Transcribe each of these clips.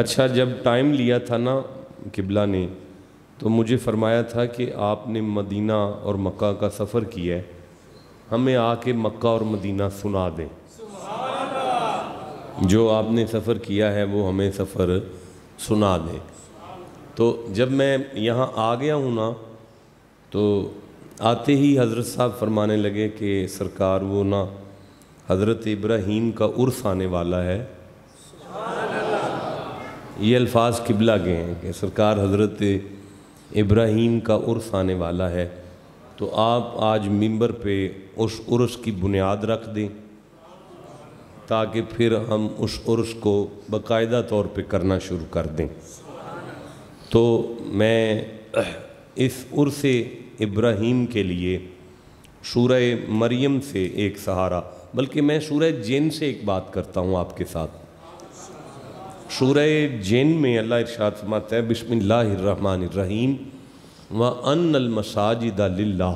اچھا، جب ٹائم لیا تھا نا قبلہ نے، تو مجھے فرمایا تھا کہ آپ نے مدینہ اور مکہ کا سفر کیا ہے، ہمیں آ کے مکہ اور مدینہ سنا دیں۔ جو آپ نے سفر کیا ہے وہ ہمیں سفر سنا دیں۔ تو جب میں یہاں آ گیا ہوں نا، تو آتے ہی حضرت صاحب فرمانے لگے کہ سرکار وہ نا حضرت ابراہیم کا عرس آنے والا ہے۔ یہ الفاظ قبلہ کے ہیں کہ سرکار حضرت ابراہیم کا عرس آنے والا ہے، تو آپ آج منبر پہ اس عرس کی بنیاد رکھ دیں تاکہ پھر ہم اس عرس کو باقاعدہ طور پہ کرنا شروع کر دیں۔ تو میں اس عرس ابراہیم کے لیے سورہ مریم سے ایک سہارا، بلکہ میں سورہ جن سے ایک بات کرتا ہوں آپ کے ساتھ۔ سورہ جن میں اللہ ارشاد فرماتا ہے بسم اللہ الرحمن الرحیم وَأَنَّ الْمَسَاجِدَ لِلَّهِ،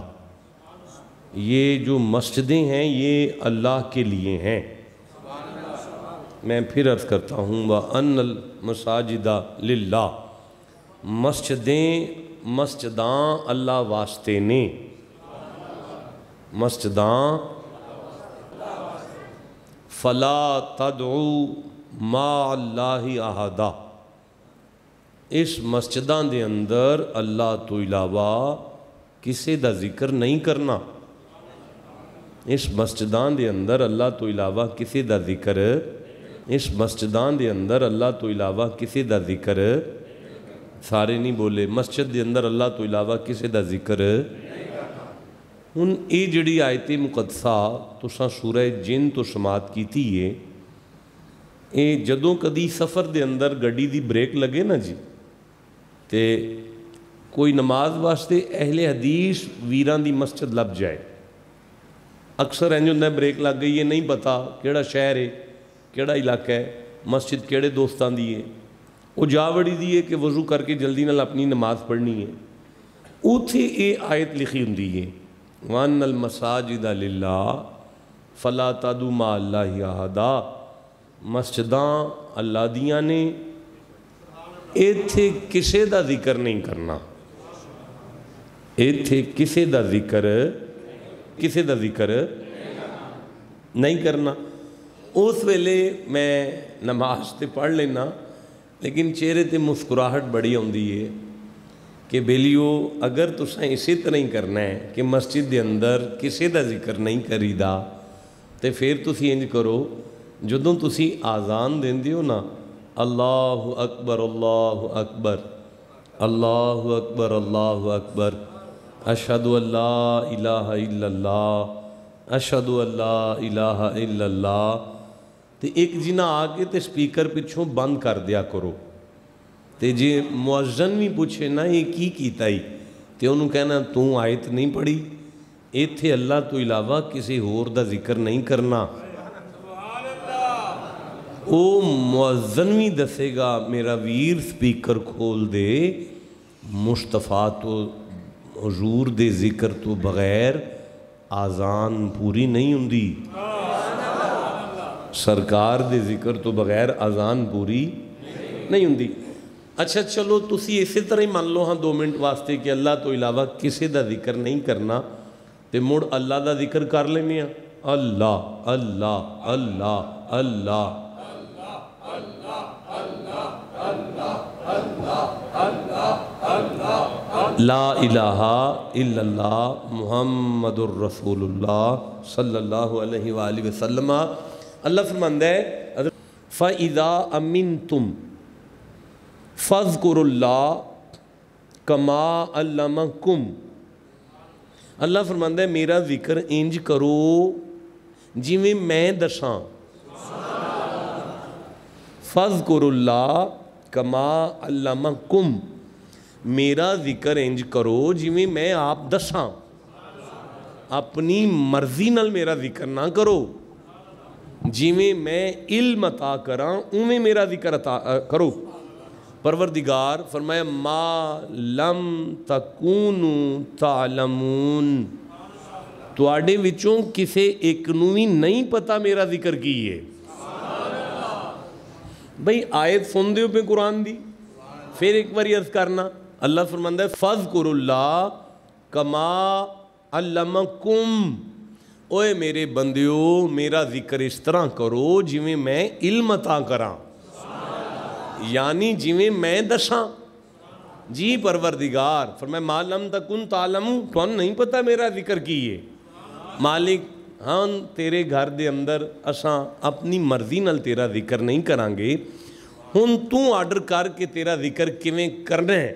یہ جو مسجدیں ہیں یہ اللہ کے لیے ہیں۔ میں پھر عرض کرتا ہوں وَأَنَّ الْمَسَاجِدَ لِلَّهِ، مسجداں اللہ واسطے نے، مسجداں فَلَا تَدْعُوا مَعَ اللَّهِ أَحَدًا، اس مسجداں دے اندر اللہ تو علاوہ کسی دا ذکر نہیں کرنا۔ اس مسجداں دے اندر اللہ تو علاوہ کسی دا ذکر، اس مسجداں دے اندر اللہ تو علاوہ کسی دا ذکر، سارے نہیں بولے، مسجد دے اندر اللہ تو علاوہ کسی دا ذکر۔ ہن اے جڑی آیت مقدسہ تساں سورہ جن تو سماعت کیتی ہے، اے جدوں کدی سفر دے اندر گڈی دی بریک لگے نا جی، تے کوئی نماز واسطے اہل حدیث ویران دی مسجد لب جائے، اکثر انج ہوندا ہے بریک لگ گئی ہے، نہیں پتا کیڑا شہر ہے، کیڑا علاقہ ہے، مسجد کیڑے دوستان دی ہے، وہ جا وڑی دی ہے کہ وضو کر کے جلدی نال اپنی نماز پڑھنی ہے۔ اوتھے اے آیت لکھی ہوندی ہے وَأَنَّ الْمَسَاجِدَ لِلَّهِ فَلَا تَدْعُوا مَعَ اللَّهِ أَحَدًا، مسجداں اللہ دیاں نے، ایتھے کسے دا ذکر نہیں کرنا، ایتھے کسے دا ذکر نہیں کرنا۔ اس ویلے میں نماز تے پڑھ لینا، لیکن چہرے تے مسکراہٹ بڑی ہوندی ہے کہ بیلیو اگر تساں اسی طرح ہی کرنا ہے کہ مسجد دے اندر کسے دا ذکر نہیں کری دا، تے پھر تسی انج کرو، جدوں تسی آزان دیندے ہو نا اللہ اکبر اللہ اکبر اللہ اکبر اللہ اکبر اشہد ان لا الہ الا اللہ اشہد ان لا الہ الا اللہ، تے ایک جنہ آگے تے سپیکر پچھوں بند کر دیا کرو، تے جے مؤذن بھی پوچھے نا یہ کی کیتا ہی، تے انہوں کہنا تو آیت نہیں پڑھی، ایتھے اللہ تو علاوہ کسی ہور دا ذکر نہیں کرنا۔ او مؤذن بھی دسے گا میرا ویر سپیکر کھول دے، مصطفیٰ تو حضور دے ذکر تو بغیر آزان پوری نہیں ہوندی، سرکار دے ذکر تو بغیر آزان پوری نہیں ہوندی۔ اچھا چلو تسی اسی طرح ہی مان لو ہاں 2 منٹ واسطے کہ اللہ تو علاوہ کسی دا ذکر نہیں کرنا، تے مڑ اللہ دا ذکر کر لینے ہیں، اللہ اللہ اللہ اللہ لا الہ الا اللہ محمد الرسول اللہ صلی اللہ علیہ وآلہ وسلم۔ اللہ فرماندہ ہے فَإِذَا أَمِنْتُمْ فَاذْكُرُوا اللَّهَ كَمَا عَلَّمَكُمْ، اللہ فرماندہ ہے میرا ذکر انج کرو جویں میں دساں، فَاذْكُرُوا اللَّهَ كَمَا عَلَّمَكُمْ، میرا ذکر انج کرو جویں میں آپ دساں، اپنی مرضی نال میرا ذکر نہ کرو، جویں میں علم عطا کراں اویں میرا ذکر عطا کرو۔ پروردگار فرمایا ما لم تکونوا تعلمون، تواڈے وچوں کسے ایک نو بھی نہیں پتا میرا ذکر کی ہے، بھئی آیت سن دیو پہ قرآن دی، پھر ایک بار عرض کرنا، اللہ فرماندا ہے فَاذْكُرُوا اللَّهَ كَمَا عَلَّمَكُمْ، اوے میرے بندیو میرا ذکر اس طرح کرو جویں میں علم عطا کراں، یعنی جویں میں دساں۔ جی پروردگار فرمائے ما لم تکن تعلم، تو نہیں پتہ میرا ذکر کیے مالک، ہاں تیرے گھر دے اندر اساں اپنی مرضی نال تیرا ذکر نہیں کران گے، ہن تو آرڈر کر کے تیرا ذکر کیویں کرنا ہے،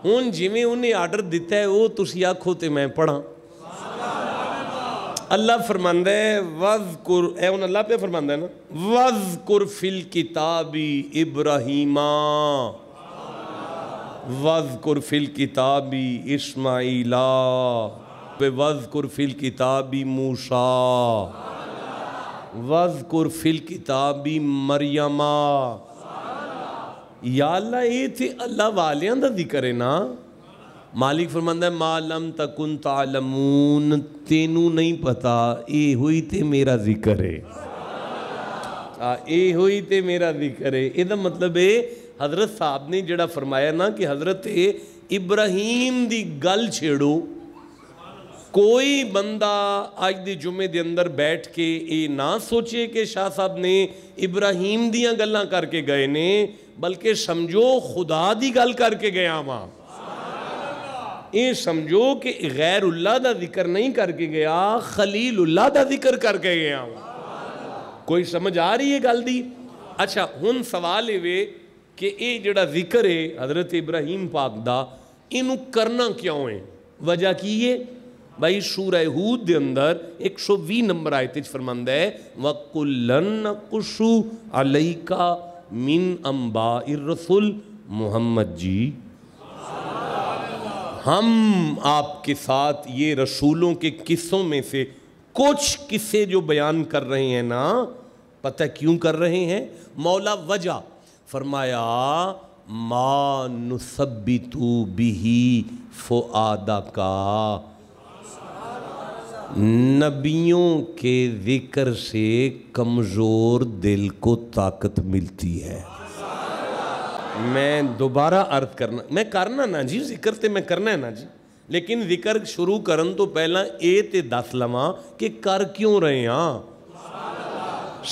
ہن جویں انہیں آرڈر دیتا ہے وہ تسی آکھو تے میں پڑھاں۔ اللہ فرماندا ہے وَذْكُرْ، اے ان اللہ پہ فرماندا ہے نا، وَذْكُرْ فِي الْكِتَابِ إِبْرَاهِيمَ وَذْكُرْ فِي الْكِتَابِ إِسْمَاعِيلَ وَذْكُرْ فِي الْكِتَابِ مُوسَىٰ وَذْكُرْ فِي الْكِتَابِ مَرْيَمَ۔ یا اللہ یہ تھے اللہ والیاں دا ذکر ہے نا۔ مالک فرماندا ہے ما لم تکن تعلمون، تینوں نہیں پتا، اے ہوئی تے میرا ذکر ہے، اے ہوئی تے میرا ذکر ہے۔ یہ دا مطلب ہے حضرت صاحب نے جڑا فرمایا نا کہ حضرت ابراہیم دی گل چھیڑو، کوئی بندہ آج دی جمعے دے اندر بیٹھ کے یہ نہ سوچے کہ شاہ صاحب نے ابراہیم دیاں گلاں کر کے گئے نے، بلکہ سمجھو خدا دی گل کر کے گیا وہاں، یہ سمجھو کہ غیر اللہ دا ذکر نہیں کر کے گیا، خلیل اللہ دا ذکر کر کے گیا وہاں۔ کوئی سمجھ آ رہی ہے گل دی؟ اچھا ہن سوال ہے کہ یہ جڑا ذکر ہے حضرت ابراہیم پاک دا، انہوں کرنا کیوں ہے؟ وجہ کی ہے؟ بھائی سورہ ہود دے اندر 120 نمبر آیت فرماندا ہے وَقُلًّا نَقُصُّ عَلَيْكَ مِنْ أَنْبَاءِ الرُّسُلِ، محمد جی ہم آپ کے ساتھ یہ رسولوں کے قصوں میں سے کچھ قصے جو بیان کر رہے ہیں نا، پتہ کیوں کر رہے ہیں؟ مولا وجہ فرمایا ما نثبت بہ فؤادک، نبیوں کے ذکر سے کمزور دل کو طاقت ملتی ہے۔ میں دوبارہ عرض کرنا نا جی، ذکر تے میں کرنا ہے نا جی، لیکن ذکر شروع کرن تو پہلا اے تے دس لواں کہ کر کیوں رہے ہاں۔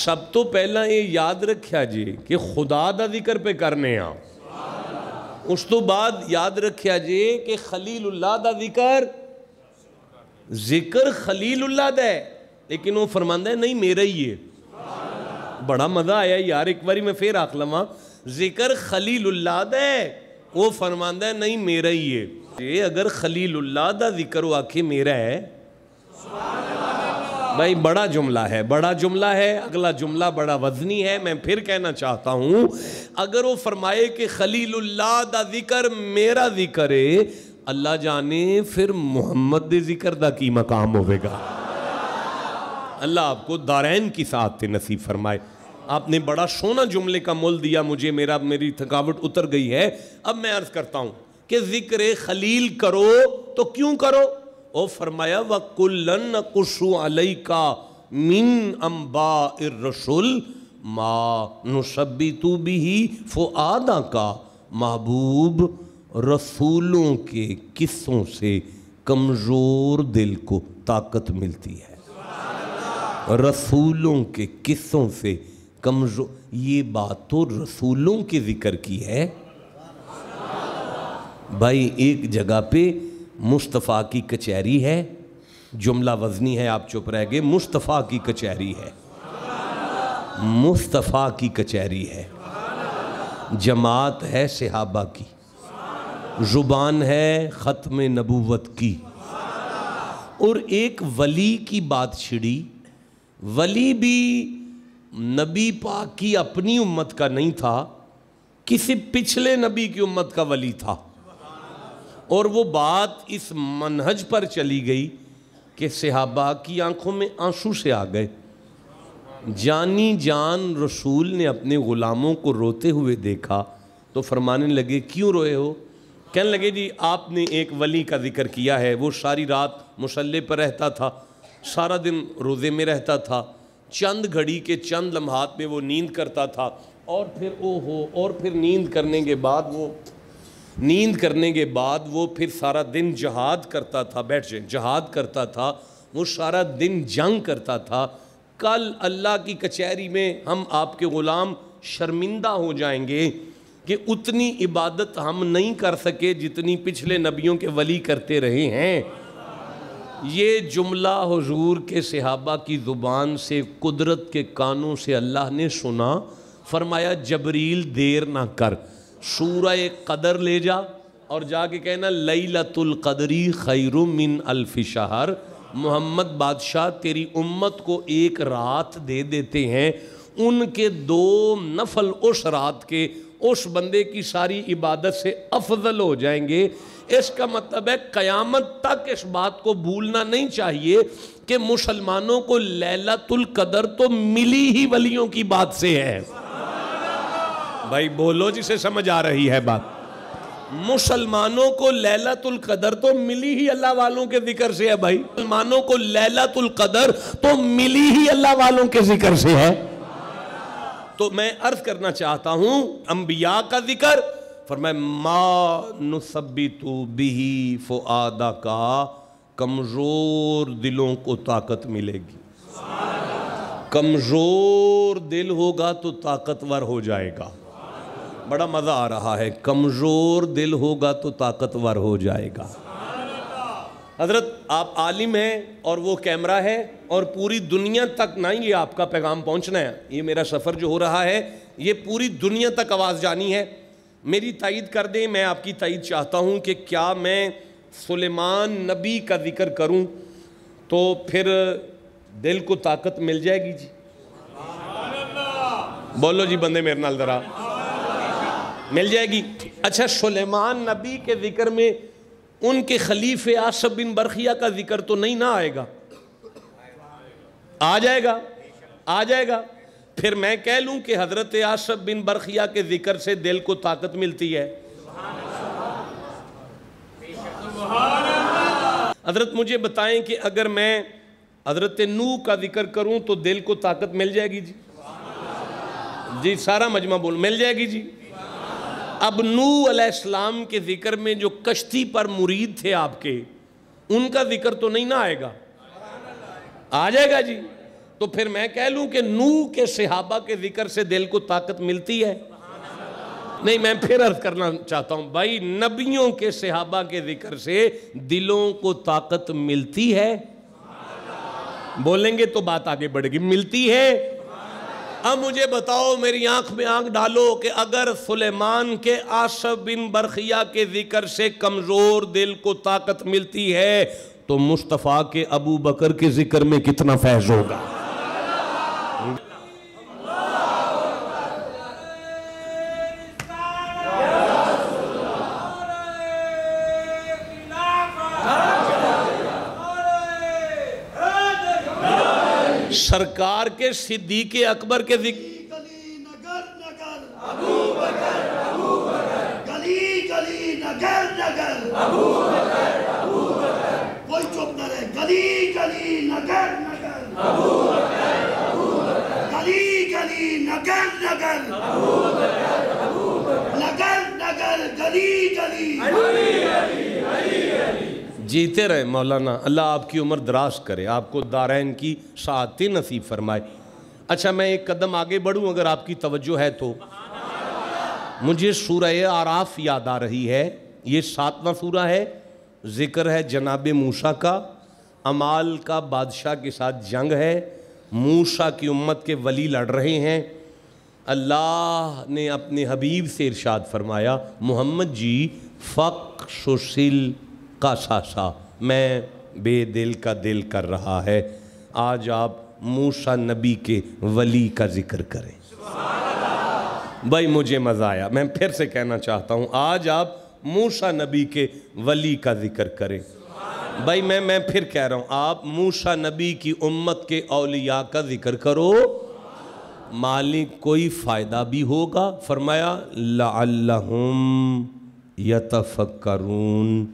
سب تو پہلا یہ یاد رکھیا جی کہ خدا دا ذکر پہ کرنے ہاں، اس تو بعد یاد رکھیا جی کہ خلیل اللہ دا ذکر خلیل اللہ دا ہے، لیکن وہ فرماندا ہے نہیں میرا ہی ہے۔ بڑا مزہ آیا یار، ایک باری میں پھر آکھ لواں، ذکر خلیل اللہ دا ہے، وہ فرماندا ہے نہیں میرا ہی ہے۔ اگر خلیل اللہ دا ذکر وہ آکھے میرا ہے، بھائی بڑا جملہ ہے، اگلا جملہ بڑا وزنی ہے۔ میں پھر کہنا چاہتا ہوں اگر وہ فرمائے کہ خلیل اللہ دا ذکر میرا ذکر ہے، اللہ جانے پھر محمد دے ذکر دا کی مقام ہوئے گا۔ اللہ آپ کو دارین کی ساتھ نصیب فرمائے۔ آپ نے بڑا سونا جملے کا مول دیا مجھے، میری تھکاوٹ اتر گئی ہے۔ اب میں عرض کرتا ہوں کہ ذکر خلیل کرو تو کیوں کرو؟ وہ فرمایا وَقُلًّا نَقُصُّ عَلَيْكَ مِنْ أَنْبَاءِ الرُّسُلِ مَا نُثَبِّتُ بِهِ فُؤَادَكَ، محبوب رسولوں کے قصوں سے کمزور دل کو طاقت ملتی ہے۔ رسولوں کے قصوں سے کمزور، یہ بات تو رسولوں کے ذکر کی ہے۔ بھائی ایک جگہ پہ مصطفیٰ کی کچہری ہے، جملہ وزنی ہے آپ چپ رہ گئے، مصطفیٰ کی کچہری ہے، مصطفیٰ کی کچہری ہے، جماعت ہے صحابہ کی، زبان ہے ختم نبوت کی، اور ایک ولی کی بات چھڑی۔ ولی بھی نبی پاک کی اپنی امت کا نہیں تھا، کسی پچھلے نبی کی امت کا ولی تھا، اور وہ بات اس منہج پر چلی گئی کہ صحابہ کی آنکھوں میں آنسو سے آ گئے۔ جانی جان رسول نے اپنے غلاموں کو روتے ہوئے دیکھا تو فرمانے لگے کیوں روئے ہو؟ کہنے لگے جی آپ نے ایک ولی کا ذکر کیا ہے، وہ ساری رات مصلی پر رہتا تھا، سارا دن روزے میں رہتا تھا، چند گھڑی کے چند لمحات میں وہ نیند کرتا تھا، اور پھر اور پھر نیند کرنے کے بعد وہ پھر سارا دن جہاد کرتا تھا. بیٹھ جائیں. جہاد کرتا تھا, وہ سارا دن جنگ کرتا تھا. کل اللہ کی کچہری میں ہم آپ کے غلام شرمندہ ہو جائیں گے کہ اتنی عبادت ہم نہیں کر سکے جتنی پچھلے نبیوں کے ولی کرتے رہے ہیں. یہ جملہ حضور کے صحابہ کی زبان سے قدرت کے کانوں سے اللہ نے سنا. فرمایا جبریل دیر نہ کر, سورہ قدر لے جا اور جا کے کہنا لیلۃ القدری خیر من الف شہر. محمد بادشاہ تیری امت کو ایک رات دے دیتے ہیں, ان کے 2 نفل اس رات کے اس بندے کی ساری عبادت سے افضل ہو جائیں گے. اس کا مطلب ہے قیامت تک اس بات کو بھولنا نہیں چاہیے کہ مسلمانوں کو لیلۃ القدر تو ملی ہی ولیوں کی بات سے ہے. بھائی بولو جسے سمجھ آ رہی ہے بات. مسلمانوں کو لیلۃ القدر تو ملی ہی اللہ والوں کے ذکر سے ہے. بھائی مسلمانوں کو لیلۃ القدر تو ملی ہی اللہ والوں کے ذکر سے ہے. تو میں عرض کرنا چاہتا ہوں انبیاء کا ذکر فرمائے ما نثبت بہ فؤادک, کمزور دلوں کو طاقت ملے گی. کمزور دل ہوگا تو طاقتور ہو جائے گا. بڑا مزہ آ رہا ہے. کمزور دل ہوگا تو طاقتور ہو جائے گا. حضرت آپ عالم ہیں اور وہ کیمرہ ہے اور پوری دنیا تک نہ یہ آپ کا پیغام پہنچنا ہے. یہ میرا سفر جو ہو رہا ہے یہ پوری دنیا تک آواز جانی ہے. میری تائید کر دیں, میں آپ کی تائید چاہتا ہوں کہ کیا میں سلیمان نبی کا ذکر کروں تو پھر دل کو طاقت مل جائے گی؟ جی بولو جی بندے میرے نال ذرا, مل جائے گی. اچھا سلیمان نبی کے ذکر میں ان کے خلیفہ آصف بن برخیہ کا ذکر تو نہیں نہ آئے گا؟ آ جائے گا. پھر میں کہہ لوں کہ حضرت آصف بن برخیہ کے ذکر سے دل کو طاقت ملتی ہے. حضرت مجھے بتائیں کہ اگر میں حضرت نوح کا ذکر کروں تو دل کو طاقت مل جائے گی؟ جی سارا مجمع بول, مل جائے گی جی. اب نوح علیہ السلام کے ذکر میں جو کشتی پر مرید تھے آپ کے, ان کا ذکر تو نہیں نہ آئے گا؟ آ جائے گا جی. تو پھر میں کہہ لوں کہ نوح کے صحابہ کے ذکر سے دل کو طاقت ملتی ہے؟ نہیں, میں پھر عرض کرنا چاہتا ہوں بھائی نبیوں کے صحابہ کے ذکر سے دلوں کو طاقت ملتی ہے. بولیں گے تو بات آگے بڑھے گی. ملتی ہے. اب مجھے بتاؤ, میری آنکھ میں آنکھ ڈالو کہ اگر سلیمان کے آصف بن برخیہ کے ذکر سے کمزور دل کو طاقت ملتی ہے تو مصطفیٰ کے ابو بکر کے ذکر میں کتنا فیض ہوگا. سرکار کے صدیق اکبر کے ذکر کوئی چپ نہ رہے. گلی گلی نگر نگر گلی گلی نگر نگر نگر نگر گلی گلی. جیتے رہے مولانا, اللہ آپ کی عمر دراز کرے, آپ کو دارین کی سعادتیں نصیب فرمائے. اچھا میں ایک قدم آگے بڑھوں اگر آپ کی توجہ ہے تو. مجھے سورہ اعراف یاد آ رہی ہے. یہ 7واں سورہ ہے. ذکر ہے جناب موسیٰ کا. عمال کا بادشاہ کے ساتھ جنگ ہے. موسیٰ کی امت کے ولی لڑ رہے ہیں. اللہ نے اپنے حبیب سے ارشاد فرمایا محمد جی فقصصل قصصا, میں بے دل کا دل کر رہا ہے. آج آپ موسیٰ نبی کے ولی کا ذکر کریں. بھائی مجھے مزہ آیا. میں پھر سے کہنا چاہتا ہوں آج آپ موسیٰ نبی کے ولی کا ذکر کریں. بھائی میں پھر کہہ رہا ہوں آپ موسیٰ نبی کی امت کے اولیاء کا ذکر کرو. مالک کوئی فائدہ بھی ہوگا. فرمایا لعلہم یتفکرون,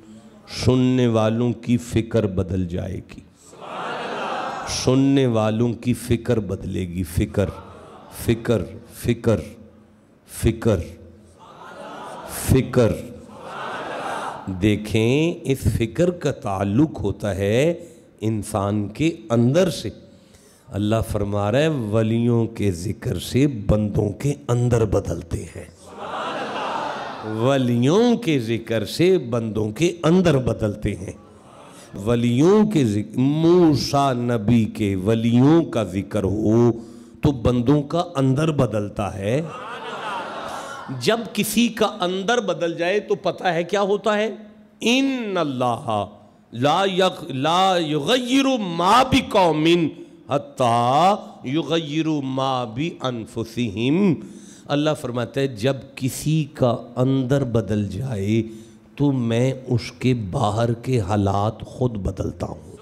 سننے والوں کی فکر بدل جائے گی. سننے والوں کی فکر بدلے گی. فکر فکر فکر فکر، فکر دیکھیں اس فکر کا تعلق ہوتا ہے انسان کے اندر سے. اللہ فرما رہا ہے ولیوں کے ذکر سے بندوں کے اندر بدلتے ہیں. ولیوں کے ذکر سے بندوں کے اندر بدلتے ہیں. ولیوں کے ذکر، موسیٰ نبی کے ولیوں کا ذکر ہو تو بندوں کا اندر بدلتا ہے. جب کسی کا اندر بدل جائے تو پتہ ہے کیا ہوتا ہے؟ ان اللہ لا یغیر ما بقوم حتی یغیر ما بانفسہم. اللہ فرماتا ہے جب کسی کا اندر بدل جائے تو میں اس کے باہر کے حالات خود بدلتا ہوں.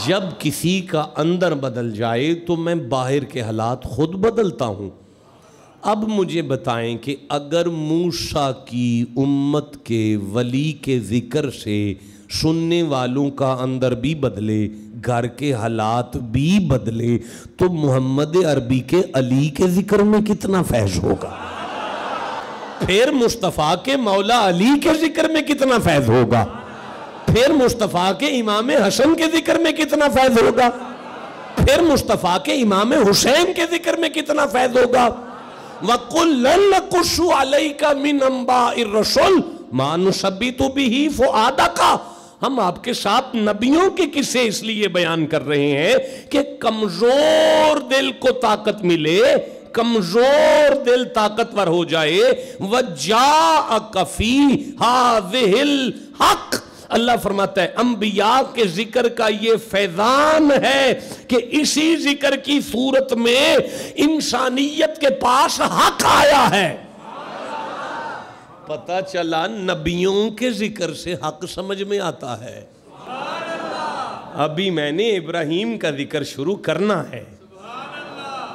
جب کسی کا اندر بدل جائے تو میں باہر کے حالات خود بدلتا ہوں. اب مجھے بتائیں کہ اگر موسیٰ کی امت کے ولی کے ذکر سے سننے والوں کا اندر بھی بدلے، گھر کے حالات بھی بدلے، تو محمد عربی کے علی کے ذکر میں کتنا فیض ہوگا؟ پھر مصطفیٰ کے مولا علی کے ذکر میں کتنا فیض ہوگا؟ پھر مصطفیٰ کے امام حسن کے ذکر میں کتنا فیض ہوگا؟ پھر مصطفیٰ کے امام حسین کے ذکر میں کتنا فیض ہوگا؟ وَقُلْ نَقُصُّ عَلَيْكَ مِنْ أَنْبَاءِ الرُّسُلِ مَا نُثَبِّتُ بِهِ فُؤَادَكَ. ہم آپ کے ساتھ نبیوں کے قصے اس لیے بیان کر رہے ہیں کہ کمزور دل کو طاقت ملے، کمزور دل طاقتور ہو جائے. وَجَاءَكَ فِي هَذِهِ الْحَقِّ. اللہ فرماتا ہے انبیاء کے ذکر کا یہ فیضان ہے کہ اسی ذکر کی صورت میں انسانیت کے پاس حق آیا ہے. پتہ چلا نبیوں کے ذکر سے حق سمجھ میں آتا ہے. ابھی میں نے ابراہیم کا ذکر شروع کرنا ہے،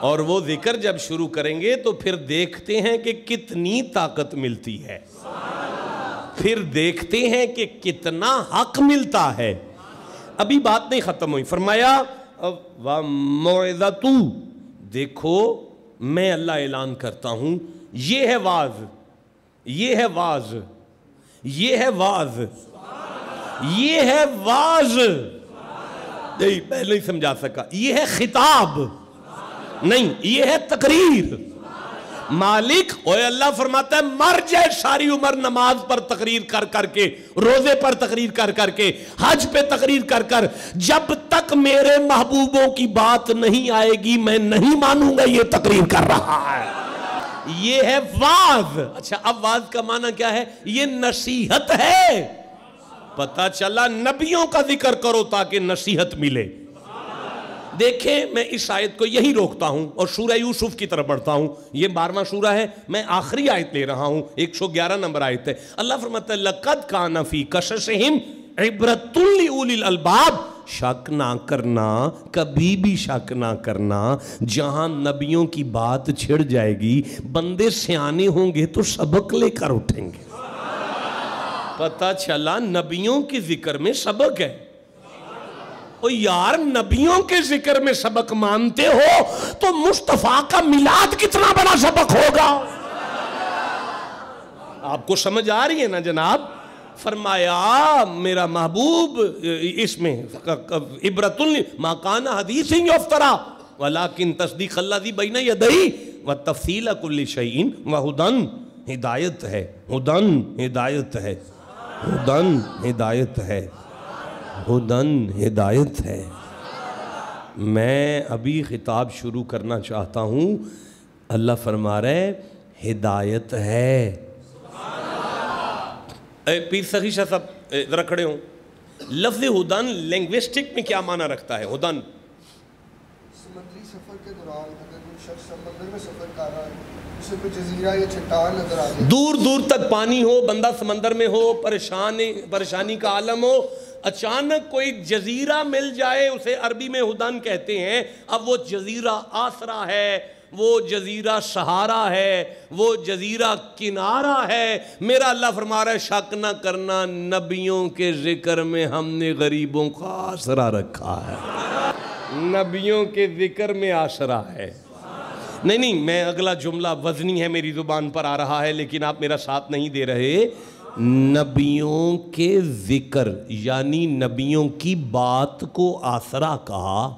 اور وہ ذکر جب شروع کریں گے تو پھر دیکھتے ہیں کہ کتنی طاقت ملتی ہے، پھر دیکھتے ہیں کہ کتنا حق ملتا ہے. ابھی بات نہیں ختم ہوئی. فرمایا وَمَوْعِظَةُ، دیکھو میں اللہ اعلان کرتا ہوں، یہ ہے واعظ، یہ ہے واعظ، یہ ہے واعظ، یہ ہے واعظ. نہیں میں نہیں سمجھا سکا. یہ ہے خطاب نہیں، یہ ہے تقریر. مالک اوے اللہ فرماتا ہے مر جائے ساری عمر نماز پر تقریر کر کر کے، روزے پر تقریر کر کر کے، حج پہ تقریر کر کر، جب تک میرے محبوبوں کی بات نہیں آئے گی میں نہیں مانوں گا یہ تقریر کر رہا ہے. یہ ہے واعظ. اچھا اب واعظ کا معنی کیا ہے؟ یہ نصیحت ہے. پتہ چلا نبیوں کا ذکر کرو تاکہ نصیحت ملے. دیکھیں میں اس آیت کو یہی روکتا ہوں اور سورہ یوسف کی طرف بڑھتا ہوں. یہ 12واں سورہ ہے، میں آخری آیت لے رہا ہوں، 111 نمبر آیت ہے. اللہ فرماتا ہے لَقَدْ كَانَ فِي قَصَصِهِمْ عِبْرَةٌ لِأُولِي الْأَلْبَابِ. شک نہ کرنا، کبھی بھی شک نہ کرنا، جہاں نبیوں کی بات چھڑ جائے گی بندے سیانے ہوں گے تو سبق لے کر اٹھیں گے. پتہ چلا نبیوں کے ذکر میں سبق ہے. او یار نبیوں کے ذکر میں سبق مانتے ہو تو مصطفیٰ کا میلاد کتنا بڑا سبق ہوگا. آپ کو سمجھ آ رہی ہے نا جناب؟ فرمایا میرا محبوب اس میں عبرۃ ما کان حدیث یفترا ولکن تصدیق الذی بین یدیہ وتفصیل کل شیء وہدن. ہدایت ہے، ہدن ہدایت ہے، ہدن ہدایت ہے، ہدن ہدایت ہے. میں ابھی خطاب شروع کرنا چاہتا ہوں. اللہ فرما رہے ہدایت ہے. پیر سخی شاہ صاحب ذرا کھڑے ہوں. لفظ ہدن لینگوسٹک میں کیا معنی رکھتا ہے؟ ہدن سمندری سفر کے دوران اگر کوئی شخص سمندر میں سفر کر رہا ہے، اسے کوئی جزیرہ یا چٹان نظر آ جائے، دور دور تک پانی ہو، بندہ سمندر میں ہو، پریشانی کا عالم ہو، اچانک کوئی جزیرہ مل جائے، اسے عربی میں ہدن کہتے ہیں. اب وہ جزیرہ آسرا ہے، وہ جزیرہ سہارا ہے، وہ جزیرہ کنارہ ہے. میرا اللہ فرما رہا ہے شک نہ کرنا نبیوں کے ذکر میں ہم نے غریبوں کا آسرا رکھا ہے. نبیوں کے ذکر میں آسرا ہے. نہیں میں اگلا جملہ وزنی ہے، میری زبان پر آ رہا ہے لیکن آپ میرا ساتھ نہیں دے رہے. نبیوں کے ذکر یعنی نبیوں کی بات کو آسرا کہا.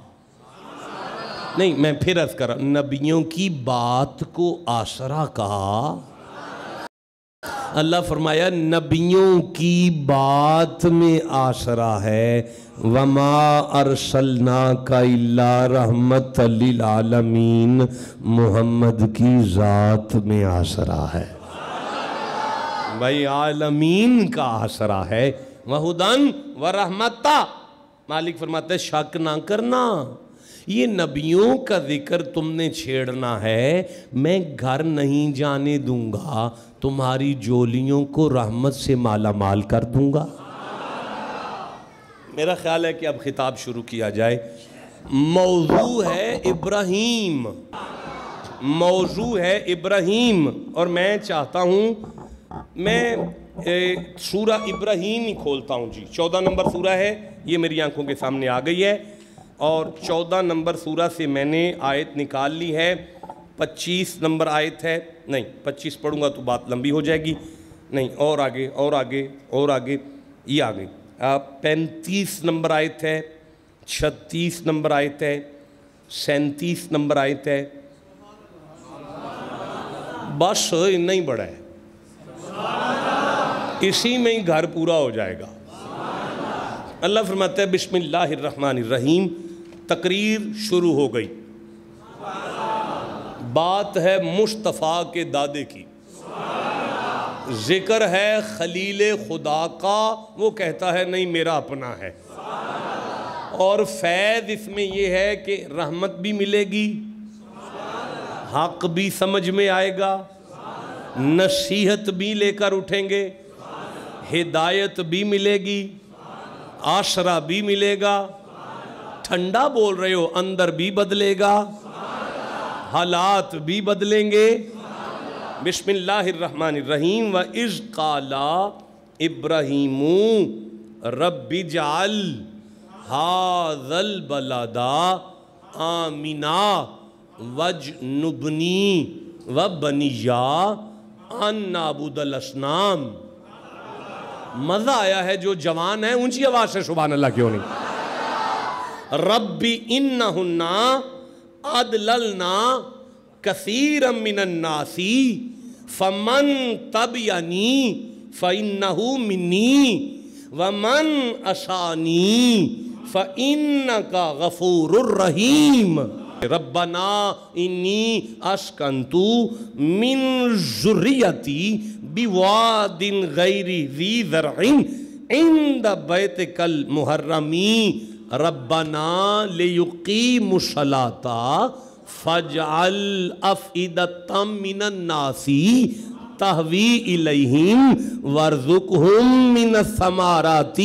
نہیں میں پھر عرض کر رہا ہوں، نبیوں کی بات کو آسرا کہا. اللہ فرمایا نبیوں کی بات میں آسرا ہے. وَمَا أَرْسَلْنَاكَ إِلَّا رَحْمَةً لِلْعَالَمِينَ، محمد کی ذات میں آسرا ہے. بھائی عالمین کا آسرا ہے. وَهُدًى وَرَحْمَةً. مالک فرماتا ہے شک نہ کرنا، یہ نبیوں کا ذکر تم نے چھیڑنا ہے، میں گھر نہیں جانے دوں گا، تمہاری جولیوں کو رحمت سے مالا مال کر دوں گا. میرا خیال ہے کہ اب خطاب شروع کیا جائے. موضوع ہے ابراہیم، موضوع ہے ابراہیم، اور میں چاہتا ہوں میں سورہ ابراہیم ہی کھولتا ہوں. جی 14 نمبر سورہ ہے، یہ میری آنکھوں کے سامنے آ گئی ہے، اور 14 نمبر سورہ سے میں نے آیت نکال لی ہے. 25 نمبر آیت ہے، نہیں 25 پڑھوں گا تو بات لمبی ہو جائے گی، نہیں اور آگے اور آگے اور آگے، یہ آگے 35 نمبر آیت ہے، 36 نمبر آیت ہے، 37 نمبر آیت ہے. بس اتنا ہی بڑا ہے، اسی میں ہی گھر پورا ہو جائے گا. اللہ فرماتا ہے بسم اللہ الرحمن الرحیم. تقریر شروع ہو گئی. بات ہے مصطفیٰ کے دادے کی، ذکر ہے خلیل خدا کا، وہ کہتا ہے نہیں میرا اپنا ہے. اور فیض اس میں یہ ہے کہ رحمت بھی ملے گی، حق بھی سمجھ میں آئے گا، نصیحت بھی لے کر اٹھیں گے، ہدایت بھی ملے گی، آسرا بھی ملے گا. ٹھنڈا بول رہے ہو، اندر بھی بدلے گا، حالات بھی بدلیں گے. بسم اللہ الرحمن الرحیم. وَإِذْ قَالَ إِبْرَاهِيمُ رَبِّ اجْعَلْ هَذَا الْبَلَدَ آمِنًا وَاجْنُبْنِي وَبَنِيَّ أَن نَّعْبُدَ الْأَصْنَامَ. مزہ آیا ہے جو جوان ہے اونچی آواز سے سبحان اللہ کیوں نہیں. ربی انہن اضللنا کثیرا من الناس فمن تبعنی فانہ منی ومن عصانی فانک غفور الرحیم. ربنا انی اسکنت من ذریتی بواد غیر ذی زرع عند بیتک المحرم ربنا لیقیموا الصلاۃ فاجعل افئدۃ من الناس تہوی الیہم وارزقہم من الثمرات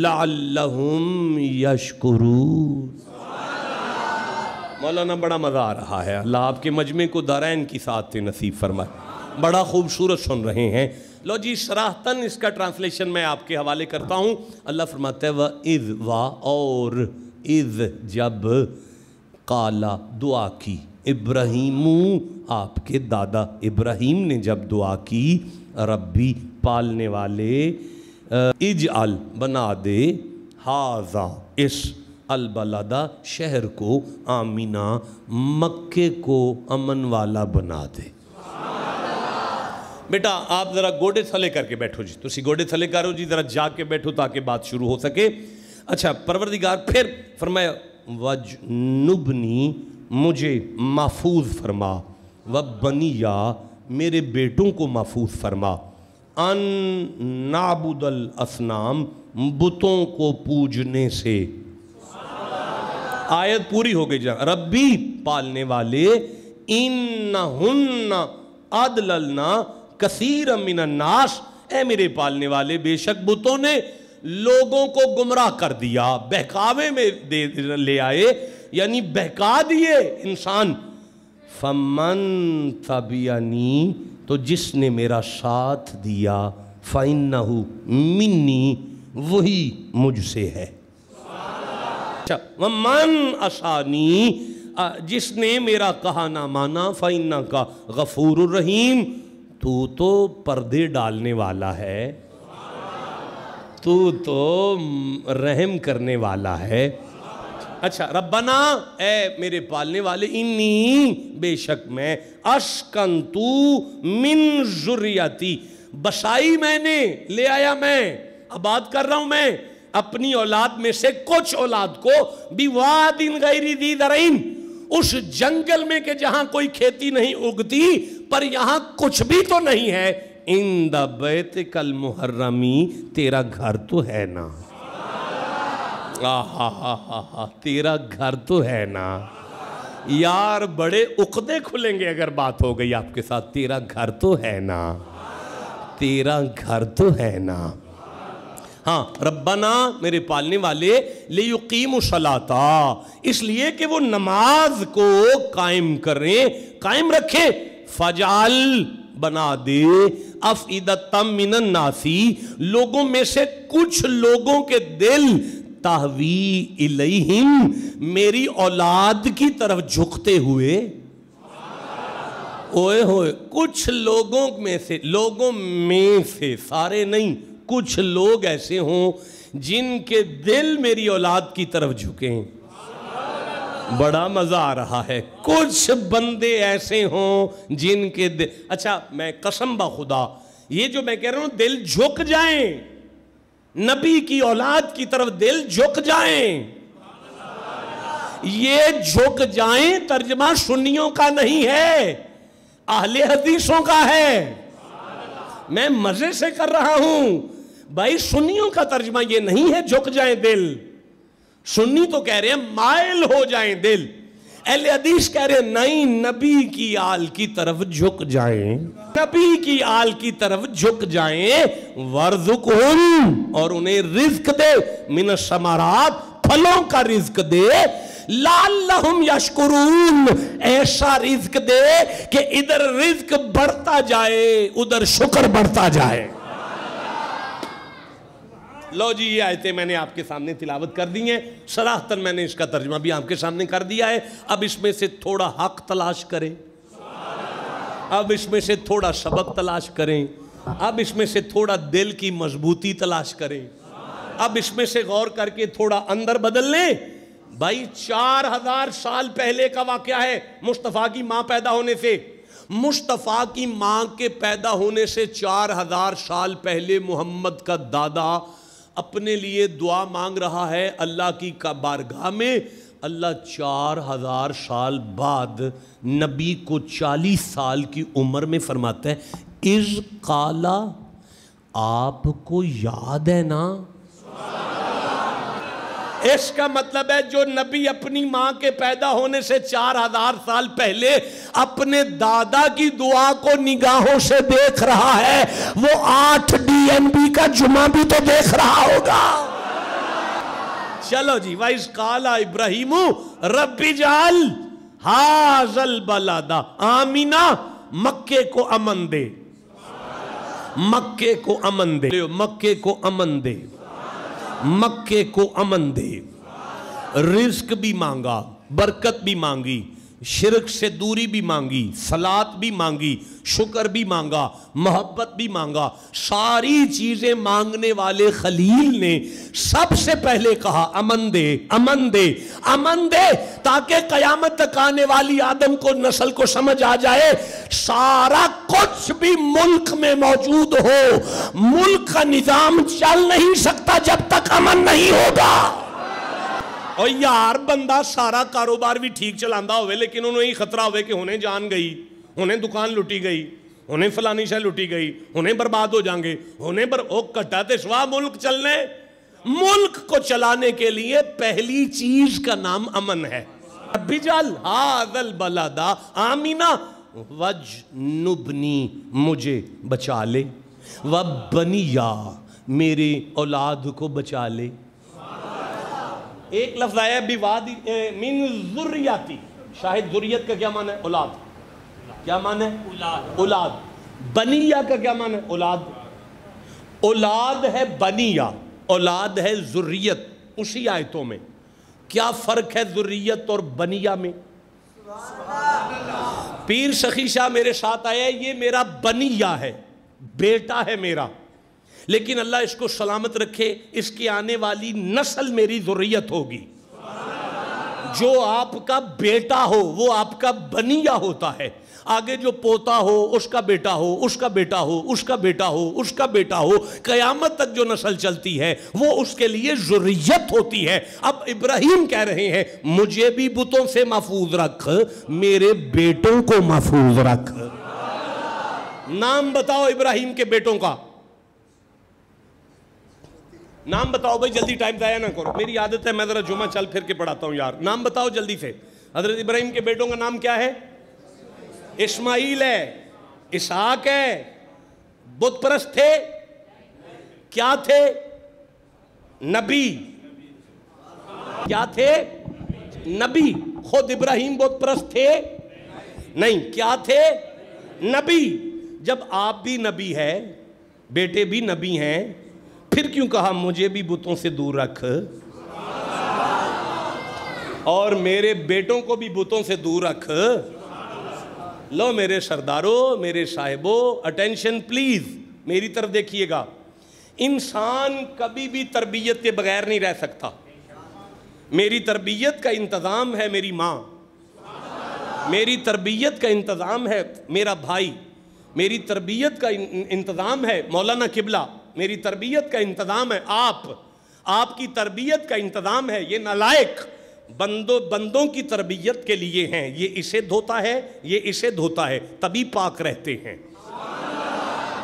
لعلہم یشکرون. مولانا بڑا مزہ آ رہا ہے، اللہ آپ کے مجمع کو دارین کی ساتھ نصیب فرمائے. بڑا خوبصورت سن رہے ہیں. لو جی صراحتاً اس کا ٹرانسلیشن میں آپ کے حوالے کرتا ہوں. اللہ فرماتا ہے وَإِذْ اور اذ جب قالا دعا کی ابراہیم آپ کے دادا ابراہیم نے جب دعا کی ربی پالنے والے اجعل بنا دے ہاذا اس البلدہ شہر کو آمینہ مکے کو امن والا بنا دے. بیٹا آپ ذرا گوڑے تھلے کر کے بیٹھو جی، تسی گوڑے تھلے کرو جی، ذرا جا کے بیٹھو تاکہ بات شروع ہو سکے. اچھا پروردگار پھر فرمایا وَجْنُبْنِي مجھے محفوظ فرما وَبَنِيَّ میرے بیٹوں کو محفوظ فرما ان نعبد الاصنام بتوں کو پوجنے سے. آیت پوری ہو گئی جا ربی پالنے والے انہن اضللنا کثیر من الناس اے میرے پالنے والے بے شک بتوں نے لوگوں کو گمراہ کر دیا، بہکاوے میں لے آئے یعنی بہکا دیے انسان. فمن تبعنی تو جس نے میرا ساتھ دیا فإنہ منی وہی مجھ سے ہے. ومن عصانی جس نے میرا کہا نہ مانا فَإِنَّكَ غفور الرحیم، تو پردے ڈالنے والا ہے، تو رحم کرنے والا ہے۔ اچھا، ربنا اے میرے پالنے والے، انی بے شک میں، اسکنتو من ذریتی بسائی میں نے، لے آیا میں، آباد کر رہا ہوں میں اپنی اولاد میں سے کچھ اولاد کو، بواد غیر ذی زرع، اس جنگل میں کہ جہاں کوئی کھیتی نہیں اگتی، پر یہاں کچھ بھی تو نہیں ہے، عند بیتک المحرمی، تیرا گھر تو ہے نا، تیرا گھر تو ہے نا۔ یار بڑے عقدے کھلیں گے اگر بات ہو گئی آپ کے ساتھ، تیرا گھر تو ہے نا، تیرا گھر تو ہے نا۔ ہاں، ربنا میرے پالنے والے، لیقیموا الصلاۃ، اس لیے کہ وہ نماز کو قائم کریں، قائم رکھیں، فجعل بنا دے، افئدۃ من الناس، لوگوں میں سے کچھ لوگوں کے دل، تہوی الیہم، میری اولاد کی طرف جھکتے ہوئے، اوئے ہوئے، کچھ لوگوں میں سے سارے نہیں، کچھ لوگ ایسے ہوں جن کے دل میری اولاد کی طرف جھکیں۔ بڑا مزہ آ رہا ہے، کچھ بندے ایسے ہوں جن کے دل، اچھا میں قسم بخدا، یہ جو میں کہہ رہا ہوں دل جھک جائیں، نبی کی اولاد کی طرف دل جھک جائیں، یہ جھک جائیں ترجمہ سنیوں کا نہیں ہے، اہل حدیثوں کا ہے۔ میں مزے سے کر رہا ہوں بھائی، سنیوں کا ترجمہ یہ نہیں ہے جھک جائیں دل، سنی تو کہہ رہے ہیں مائل ہو جائیں دل، اہل حدیث کہہ رہے ہیں نہیں، نبی کی آل کی طرف جھک جائیں، نبی کی آل کی طرف جھک جائیں، وَارْزُقْهُمْ، اور انہیں رزق دے، من الثمرات، پھلوں کا رزق دے، لَعَلَّهُمْ يَشْكُرُونَ، ایسا رزق دے کہ ادھر رزق بڑھتا جائے ادھر شکر بڑھتا جائے۔ لو جی، یہ آیتیں میں نے آپ کے سامنے تلاوت کر دی ہیں، صراحتاً میں نے اس کا ترجمہ بھی آپ کے سامنے کر دیا ہے، اب اس میں سے تھوڑا حق تلاش کریں، اب اس میں سے تھوڑا سبق تلاش کریں، اب اس میں سے تھوڑا دل کی مضبوطی تلاش کریں، اب اس میں سے غور کر کے تھوڑا اندر بدل لیں۔ بھائی 4000 سال پہلے کا واقعہ ہے مصطفیٰ کی ماں پیدا ہونے سے، مصطفیٰ کی ماں کے پیدا ہونے سے 4000 سال پہلے محمد کا دادا اپنے لیے دعا مانگ رہا ہے اللہ کی بارگاہ میں، اللہ 4000 سال بعد نبی کو 40 سال کی عمر میں فرماتا ہے، اذ قالا، آپ کو یاد ہے نا؟ اس کا مطلب ہے جو نبی اپنی ماں کے پیدا ہونے سے 4000 سال پہلے اپنے دادا کی دعا کو نگاہوں سے دیکھ رہا ہے، وہ 8 DNB کا جمعہ بھی تو دیکھ رہا ہوگا۔ چلو جی، وَإِذْ قَالَ إِبْرَاهِيمُ رَبِّ اجْعَلْ هَٰذَا الْبَلَدَ آمِنًا، مکے کو امن دے، مکے کو امن دے، مکے کو امن دے، مکے کو امن دے۔ رزق بھی مانگا، برکت بھی مانگی، شرک سے دوری بھی مانگی، صلاۃ بھی مانگی، شکر بھی مانگا، محبت بھی مانگا، ساری چیزیں مانگنے والے خلیل نے سب سے پہلے کہا امن دے، امن دے، امن دے، تاکہ قیامت تک آنے والی آدم کو نسل کو سمجھ آ جائے سارا کچھ بھی ملک میں موجود ہو، ملک کا نظام چل نہیں سکتا جب تک امن نہیں ہوگا۔ اور یار بندہ سارا کاروبار بھی ٹھیک چلاندہ ہوئے لیکن انہوں ہی خطرہ ہوئے کہ انہیں جان گئی، انہیں دکان لٹی گئی، انہیں فلانی شے لٹی گئی، انہیں برباد ہو جائیں گے، انہیں کٹاتے سوا ملک چلنے، ملک کو چلانے کے لیے پہلی چیز کا نام امن ہے۔ بِجَعَلْ هَٰذَا الْبَلَدَ آمِنًا وَاجْنُبْنِي، مجھے بچا لے، وَبَنِيَّ، میرے اولاد کو بچا لے۔ ایک لفظ آیا بِوَادٍ مِن ذُرِّيَّتِي، شاہد ذریت کا کیا معنی ہے؟ اولاد۔ کیا معنی ہے؟ اولاد۔ بنیہ کا کیا معنی ہے؟ اولاد۔ اولاد ہے بنیہ، اولاد ہے ذریت، اسی آیتوں میں۔ کیا فرق ہے ذریت اور بنیہ میں؟ پیر سخی شاہ میرے ساتھ آیا، یہ میرا بنیہ ہے، بیٹا ہے میرا، لیکن اللہ اس کو سلامت رکھے، اس کی آنے والی نسل میری ذریت ہوگی۔ جو آپ کا بیٹا ہو وہ آپ کا بنیہ ہوتا ہے، آگے جو پوتا ہو اس کا بیٹا ہو، اس کا بیٹا ہو، اس کا بیٹا ہو، اس کا بیٹا ہو، قیامت تک جو نسل چلتی ہے وہ اس کے لیے ذریت ہوتی ہے۔ اب ابراہیم کہہ رہے ہیں مجھے بھی بتوں سے محفوظ رکھ، میرے بیٹوں کو محفوظ رکھ۔ نام بتاؤ ابراہیم کے بیٹوں کا، نام بتاؤ بھائی، جلدی ٹائم ضائع نہ کرو، میری عادت ہے میں ذرا جمعہ چل پھر کے پڑھاتا ہوں یار، نام بتاؤ جلدی سے۔ حضرت ابراہیم کے بیٹوں کا نام کیا ہے؟ اسماعیل ہے، اسحاق ہے۔ بت پرست تھے؟ کیا تھے؟ نبی۔ کیا تھے؟ نبی۔ خود ابراہیم بت پرست تھے؟ نہیں۔ کیا تھے؟ نبی۔ جب آپ بھی نبی ہے، بیٹے بھی نبی ہیں، پھر کیوں کہا مجھے بھی بتوں سے دور رکھ اور میرے بیٹوں کو بھی بتوں سے دور رکھ؟ لو میرے سرداروں، میرے صاحبوں، اٹینشن پلیز، میری طرف دیکھیے گا۔ انسان کبھی بھی تربیت کے بغیر نہیں رہ سکتا۔ میری تربیت کا انتظام ہے میری ماں، میری تربیت کا انتظام ہے میرا بھائی، میری تربیت کا انتظام ہے مولانا قبلہ، میری تربیت کا انتظام ہے آپ کی تربیت کا انتظام ہے یہ نالائق بندوں کی تربیت کے لیے ہیں، یہ اسے دھوتا ہے، یہ اسے دھوتا ہے، تبھی پاک رہتے ہیں۔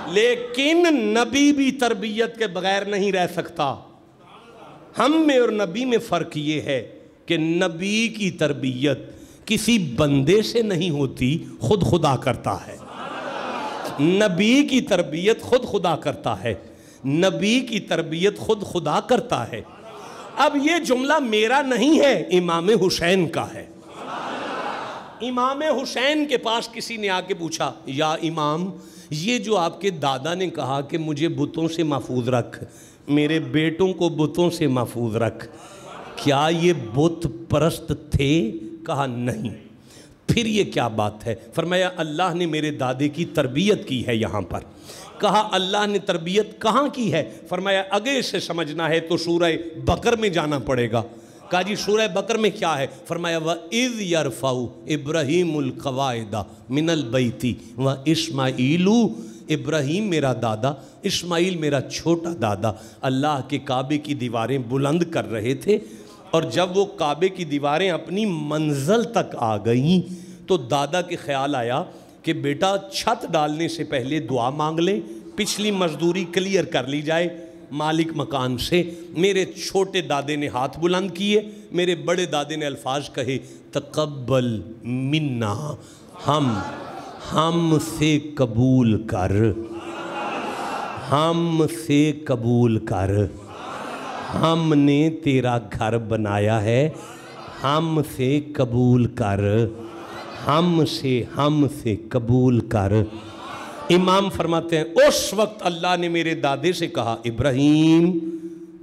لیکن نبی بھی تربیت کے بغیر نہیں رہ سکتا۔ ہم میں اور نبی میں فرق یہ ہے کہ نبی کی تربیت کسی بندے سے نہیں ہوتی، خود خدا کرتا ہے۔ نبی کی تربیت خود خدا کرتا ہے، نبی کی تربیت خود خدا کرتا ہے۔ اب یہ جملہ میرا نہیں ہے، امام حسین کا ہے۔ امام حسین کے پاس کسی نے آ کے پوچھا، یا امام یہ جو آپ کے دادا نے کہا کہ مجھے بتوں سے محفوظ رکھ، میرے بیٹوں کو بتوں سے محفوظ رکھ، کیا یہ بت پرست تھے؟ کہا نہیں۔ پھر یہ کیا بات ہے؟ فرمایا اللہ نے میرے دادے کی تربیت کی ہے یہاں پر۔ کہا اللہ نے تربیت کہاں کی ہے؟ فرمایا اگے سے سمجھنا ہے تو سورہ بقر میں جانا پڑے گا۔ کہا جی سورہ بقر میں کیا ہے؟ فرمایا وَإِذْ يَرْفَعُ إِبْرَاهِيمُ الْقَوَاعِدَ مِنَ الْبَيْتِ وَإِسْمَاعِيلُ، ابراہیم میرا دادا، اسماعیل میرا چھوٹا دادا اللہ کے کعبے کی دیواریں بلند کر رہے تھے، اور جب وہ کعبے کی دیواریں اپنی منزل تک آ گئیں تو دادا کے خیال آیا کہ بیٹا چھت ڈالنے سے پہلے دعا مانگ لیں، پچھلی مزدوری کلیئر کر لی جائے مالک مکان سے۔ میرے چھوٹے دادے نے ہاتھ بلند کیے، میرے بڑے دادے نے الفاظ کہے تقبل منا، ہم سے قبول کر، ہم سے قبول کر، ہم نے تیرا گھر بنایا ہے، ہم سے قبول کر، ہم سے قبول کر۔ امام فرماتے ہیں اس وقت اللہ نے میرے دادے سے کہا ابراہیم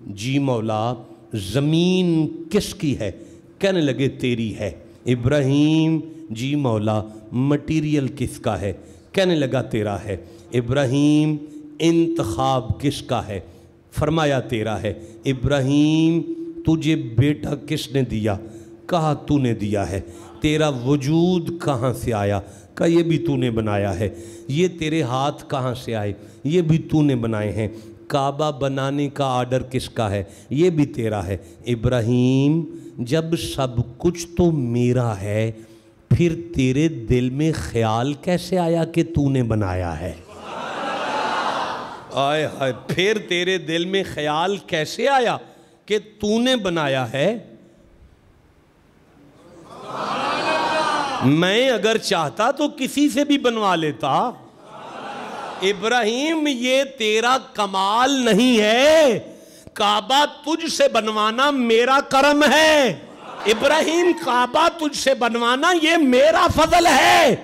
جی مولا زمین کس کی ہے؟ کہنے لگے تیری ہے۔ ابراہیم جی مولا مٹیریل کس کا ہے؟ کہنے لگا تیرا ہے۔ ابراہیم انتخاب کس کا ہے؟ فرمایا تیرا ہے۔ ابراہیم تجھے بیٹا کس نے دیا؟ کہا تو نے دیا ہے۔ تیرا وجود کہاں سے آیا؟ کہا یہ بھی تو نے بنایا ہے۔ یہ تیرے ہاتھ کہاں سے آئے؟ یہ بھی تو نے بنائے ہیں۔ کعبہ بنانے کا آرڈر کس کا ہے؟ یہ بھی تیرا ہے۔ ابراہیم جب سب کچھ تو میرا ہے پھر تیرے دل میں خیال کیسے آیا کہ تو نے بنایا ہے؟ آئے ہائے، پھر تیرے دل میں خیال کیسے آیا کہ تو نے بنایا ہے؟ میں اگر چاہتا تو کسی سے بھی بنوا لیتا۔ ابراہیم یہ تیرا کمال نہیں ہے، کعبہ تجھ سے بنوانا میرا کرم ہے۔ ابراہیم کعبہ تجھ سے بنوانا یہ میرا فضل ہے۔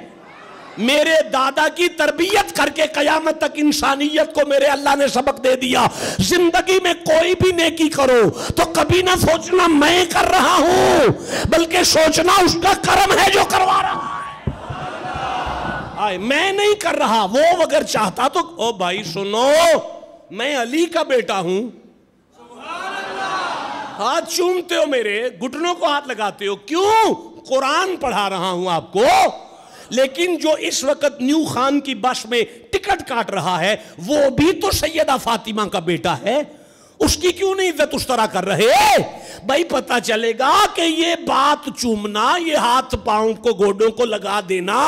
میرے دادا کی تربیت کر کے قیامت تک انسانیت کو میرے اللہ نے سبق دے دیا، زندگی میں کوئی بھی نیکی کرو تو کبھی نہ سوچنا میں کر رہا ہوں، بلکہ سوچنا اس کا کرم ہے جو کروا رہا ہے، میں نہیں کر رہا، وہ اگر چاہتا تو او بھائی سنو، میں علی کا بیٹا ہوں، ہاتھ چومتے ہو میرے، گھٹنوں کو ہاتھ لگاتے ہو، کیوں؟ قرآن پڑھا رہا ہوں آپ کو۔ لیکن جو اس وقت نیو خان کی بس میں ٹکٹ کاٹ رہا ہے وہ بھی تو سیدہ فاطمہ کا بیٹا ہے، اس کی کیوں نہیں عزت اس طرح کر رہے؟ بھائی پتہ چلے گا کہ یہ بات چومنا، یہ ہاتھ پاؤں کو گوڈوں کو لگا دینا،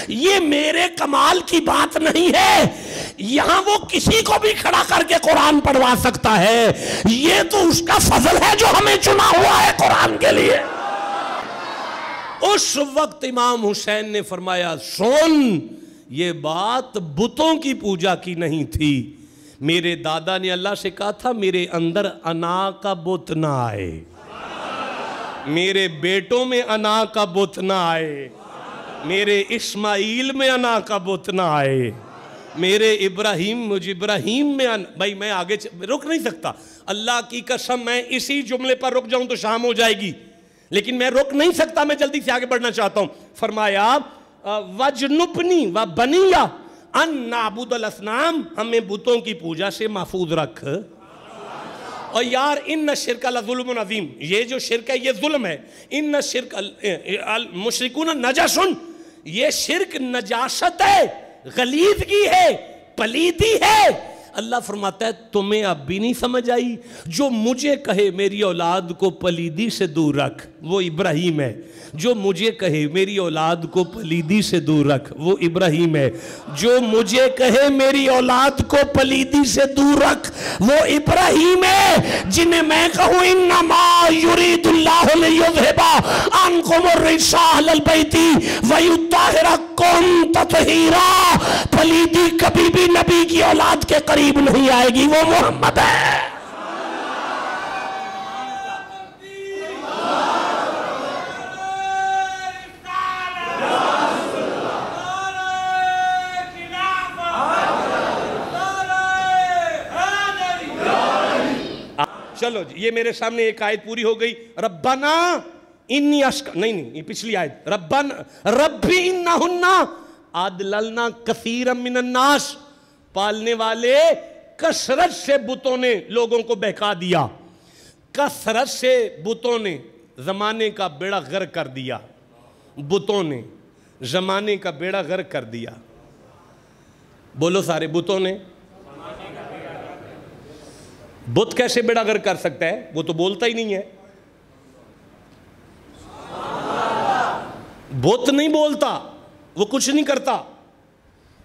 یہ میرے کمال کی بات نہیں ہے، یہاں وہ کسی کو بھی کھڑا کر کے قرآن پڑھوا سکتا ہے، یہ تو اس کا فضل ہے جو ہمیں چنا ہوا ہے قرآن کے لیے۔ اس وقت امام حسین نے فرمایا سن، یہ بات بتوں کی پوجا کی نہیں تھی، میرے دادا نے اللہ سے کہا تھا میرے اندر انا کا بت نہ آئے، میرے بیٹوں میں انا کا بت نہ آئے، میرے اسماعیل میں انا کا بت نہ آئے، میرے مجھ ابراہیم میں بھائی میں آگے رک نہیں سکتا، اللہ کی قسم میں اسی جملے پر رک جاؤں تو شام ہو جائے گی، لیکن میں رک نہیں سکتا، میں جلدی سے آگے بڑھنا چاہتا ہوں۔ فرمایا وَجْنُبْنِي وَبَنِيَّ ان نعبد الاسنام، ہمیں بتوں کی پوجا سے محفوظ رکھ۔ اور یار ان شرک لظلم عظیم، یہ جو شرک ہے یہ ظلم ہے، ان شرک المشرکون نجسن، یہ شرک نجاست ہے، غلیظگی ہے، پلیدی ہے۔ اللہ فرماتا ہے تمہیں اب بھی نہیں سمجھ آئی؟ جو مجھے کہے میری اولاد کو پلیدی سے دور رکھ وہ ابراہیم ہے، جو مجھے کہے میری اولاد کو پلیدی سے دور رکھ وہ ابراہیم ہے، جو مجھے کہے میری اولاد کو پلیدی سے دور رکھ وہ ابراہیم ہے، جنہیں میں کہوں انما یرید اللہ لیذھب عنکم الرجس اہل البیت ویطہرکم تطہیرا، پلیدی کبھی بھی نبی کی اولاد کے قریب نہیں آئے گی، وہ محمد ہے۔ چلو جی یہ میرے سامنے ایک آیت پوری ہو گئی، ربنا انی نہیں یہ پچھلی آیت، ربی انہن اضللن کثیرا من الناس، پالنے والے کثرت سے بتوں نے لوگوں کو بہکا دیا، کثرت سے بتوں نے زمانے کا بیڑا غرق کر دیا، بتوں نے زمانے کا بیڑا غرق کر دیا، بولو سارے بتوں نے۔ بت کیسے بیڑا غرق کر سکتا ہے؟ وہ تو بولتا ہی نہیں ہے، بت نہیں بولتا، وہ کچھ نہیں کرتا،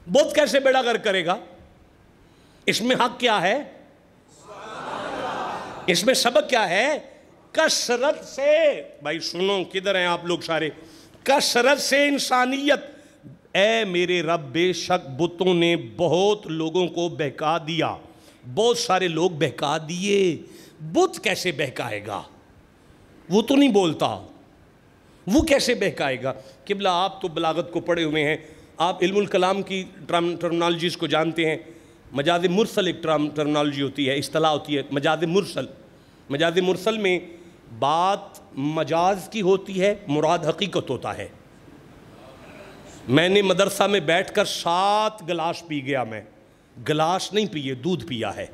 بت کیسے بیڑا غرق کرے گا؟ اس میں حق کیا ہے؟ اس میں سبق کیا ہے؟ کثرت سے، بھائی سنو کدھر ہیں آپ لوگ سارے، کثرت سے انسانیت، اے میرے رب بے شک بتوں نے بہت لوگوں کو بہکا دیا، بہت سارے لوگ بہکا دیے، بت کیسے بہکائے گا؟ وہ تو نہیں بولتا، وہ کیسے بہکائے گا؟ قبلہ آپ تو بلاغت کو پڑھے ہوئے ہیں، آپ علم الکلام کی ٹرمنالوجیز کو جانتے ہیں، مجاز مرسل ایک ٹرمنالوجی ہوتی ہے، اصطلاح ہوتی ہے مجاز مرسل، مجاز مرسل میں بات مجاز کی ہوتی ہے، مراد حقیقت ہوتا ہے۔ میں نے مدرسہ میں بیٹھ کر 7 گلاس پی گیا، میں گلاس نہیں پیے، دودھ پیا ہے،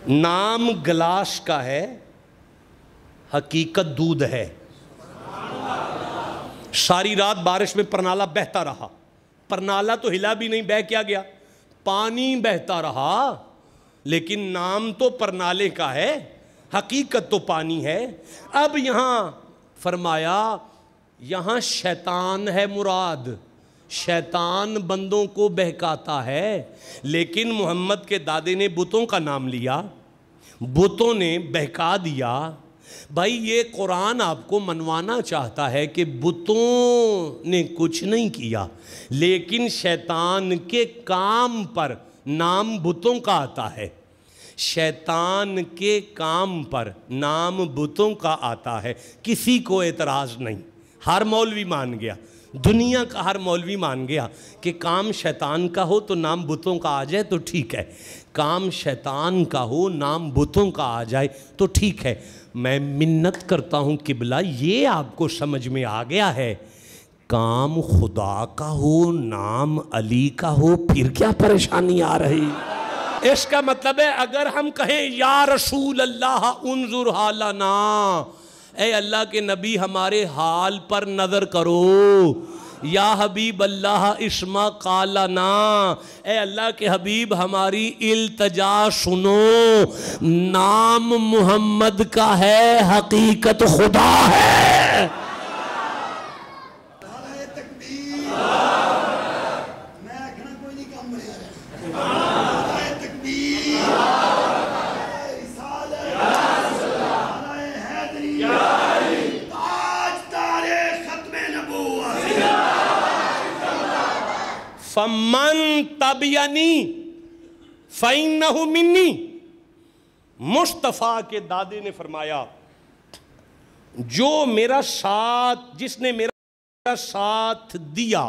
نام گلاس کا ہے، حقیقت دودھ ہے۔ ساری رات بارش میں پرنالہ بہتا رہا، پرنالہ تو ہلا بھی نہیں، بہہ کیا گیا؟ پانی بہتا رہا، لیکن نام تو پرنالے کا ہے، حقیقت تو پانی ہے۔ اب یہاں فرمایا یہاں شیطان ہے مراد، شیطان بندوں کو بہکاتا ہے، لیکن محمد کے دادے نے بتوں کا نام لیا، بتوں نے بہکا دیا۔ بھائی یہ قرآن آپ کو منوانا چاہتا ہے کہ بتوں نے کچھ نہیں کیا، لیکن شیطان کے کام پر نام بتوں کا آتا ہے، شیطان کے کام پر نام بتوں کا آتا ہے، کسی کو اعتراض نہیں، ہر مولوی مان گیا، دنیا کا ہر مولوی مان گیا کہ کام شیطان کا ہو تو نام بتوں کا آ جائے تو ٹھیک ہے، کام شیطان کا ہو نام بتوں کا آ جائے تو ٹھیک ہے۔ میں منت کرتا ہوں قبلہ یہ آپ کو سمجھ میں آ گیا ہے، کام خدا کا ہو نام علی کا ہو پھر کیا پریشانی آ رہی؟ اس کا مطلب ہے اگر ہم کہیں یا رسول اللہ انظر حالنا، اے اللہ کے نبی ہمارے حال پر نظر کرو، یا حبیب اللہ اسما قالنا، اے اللہ کے حبیب ہماری التجا سنو، نام محمد کا ہے حقیقت خدا ہے۔ فَمَن تَبِعَنِي فَإِنَّهُ مِنِّي، مصطفیٰ کے دادے نے فرمایا جو میرا ساتھ، جس نے میرا ساتھ دیا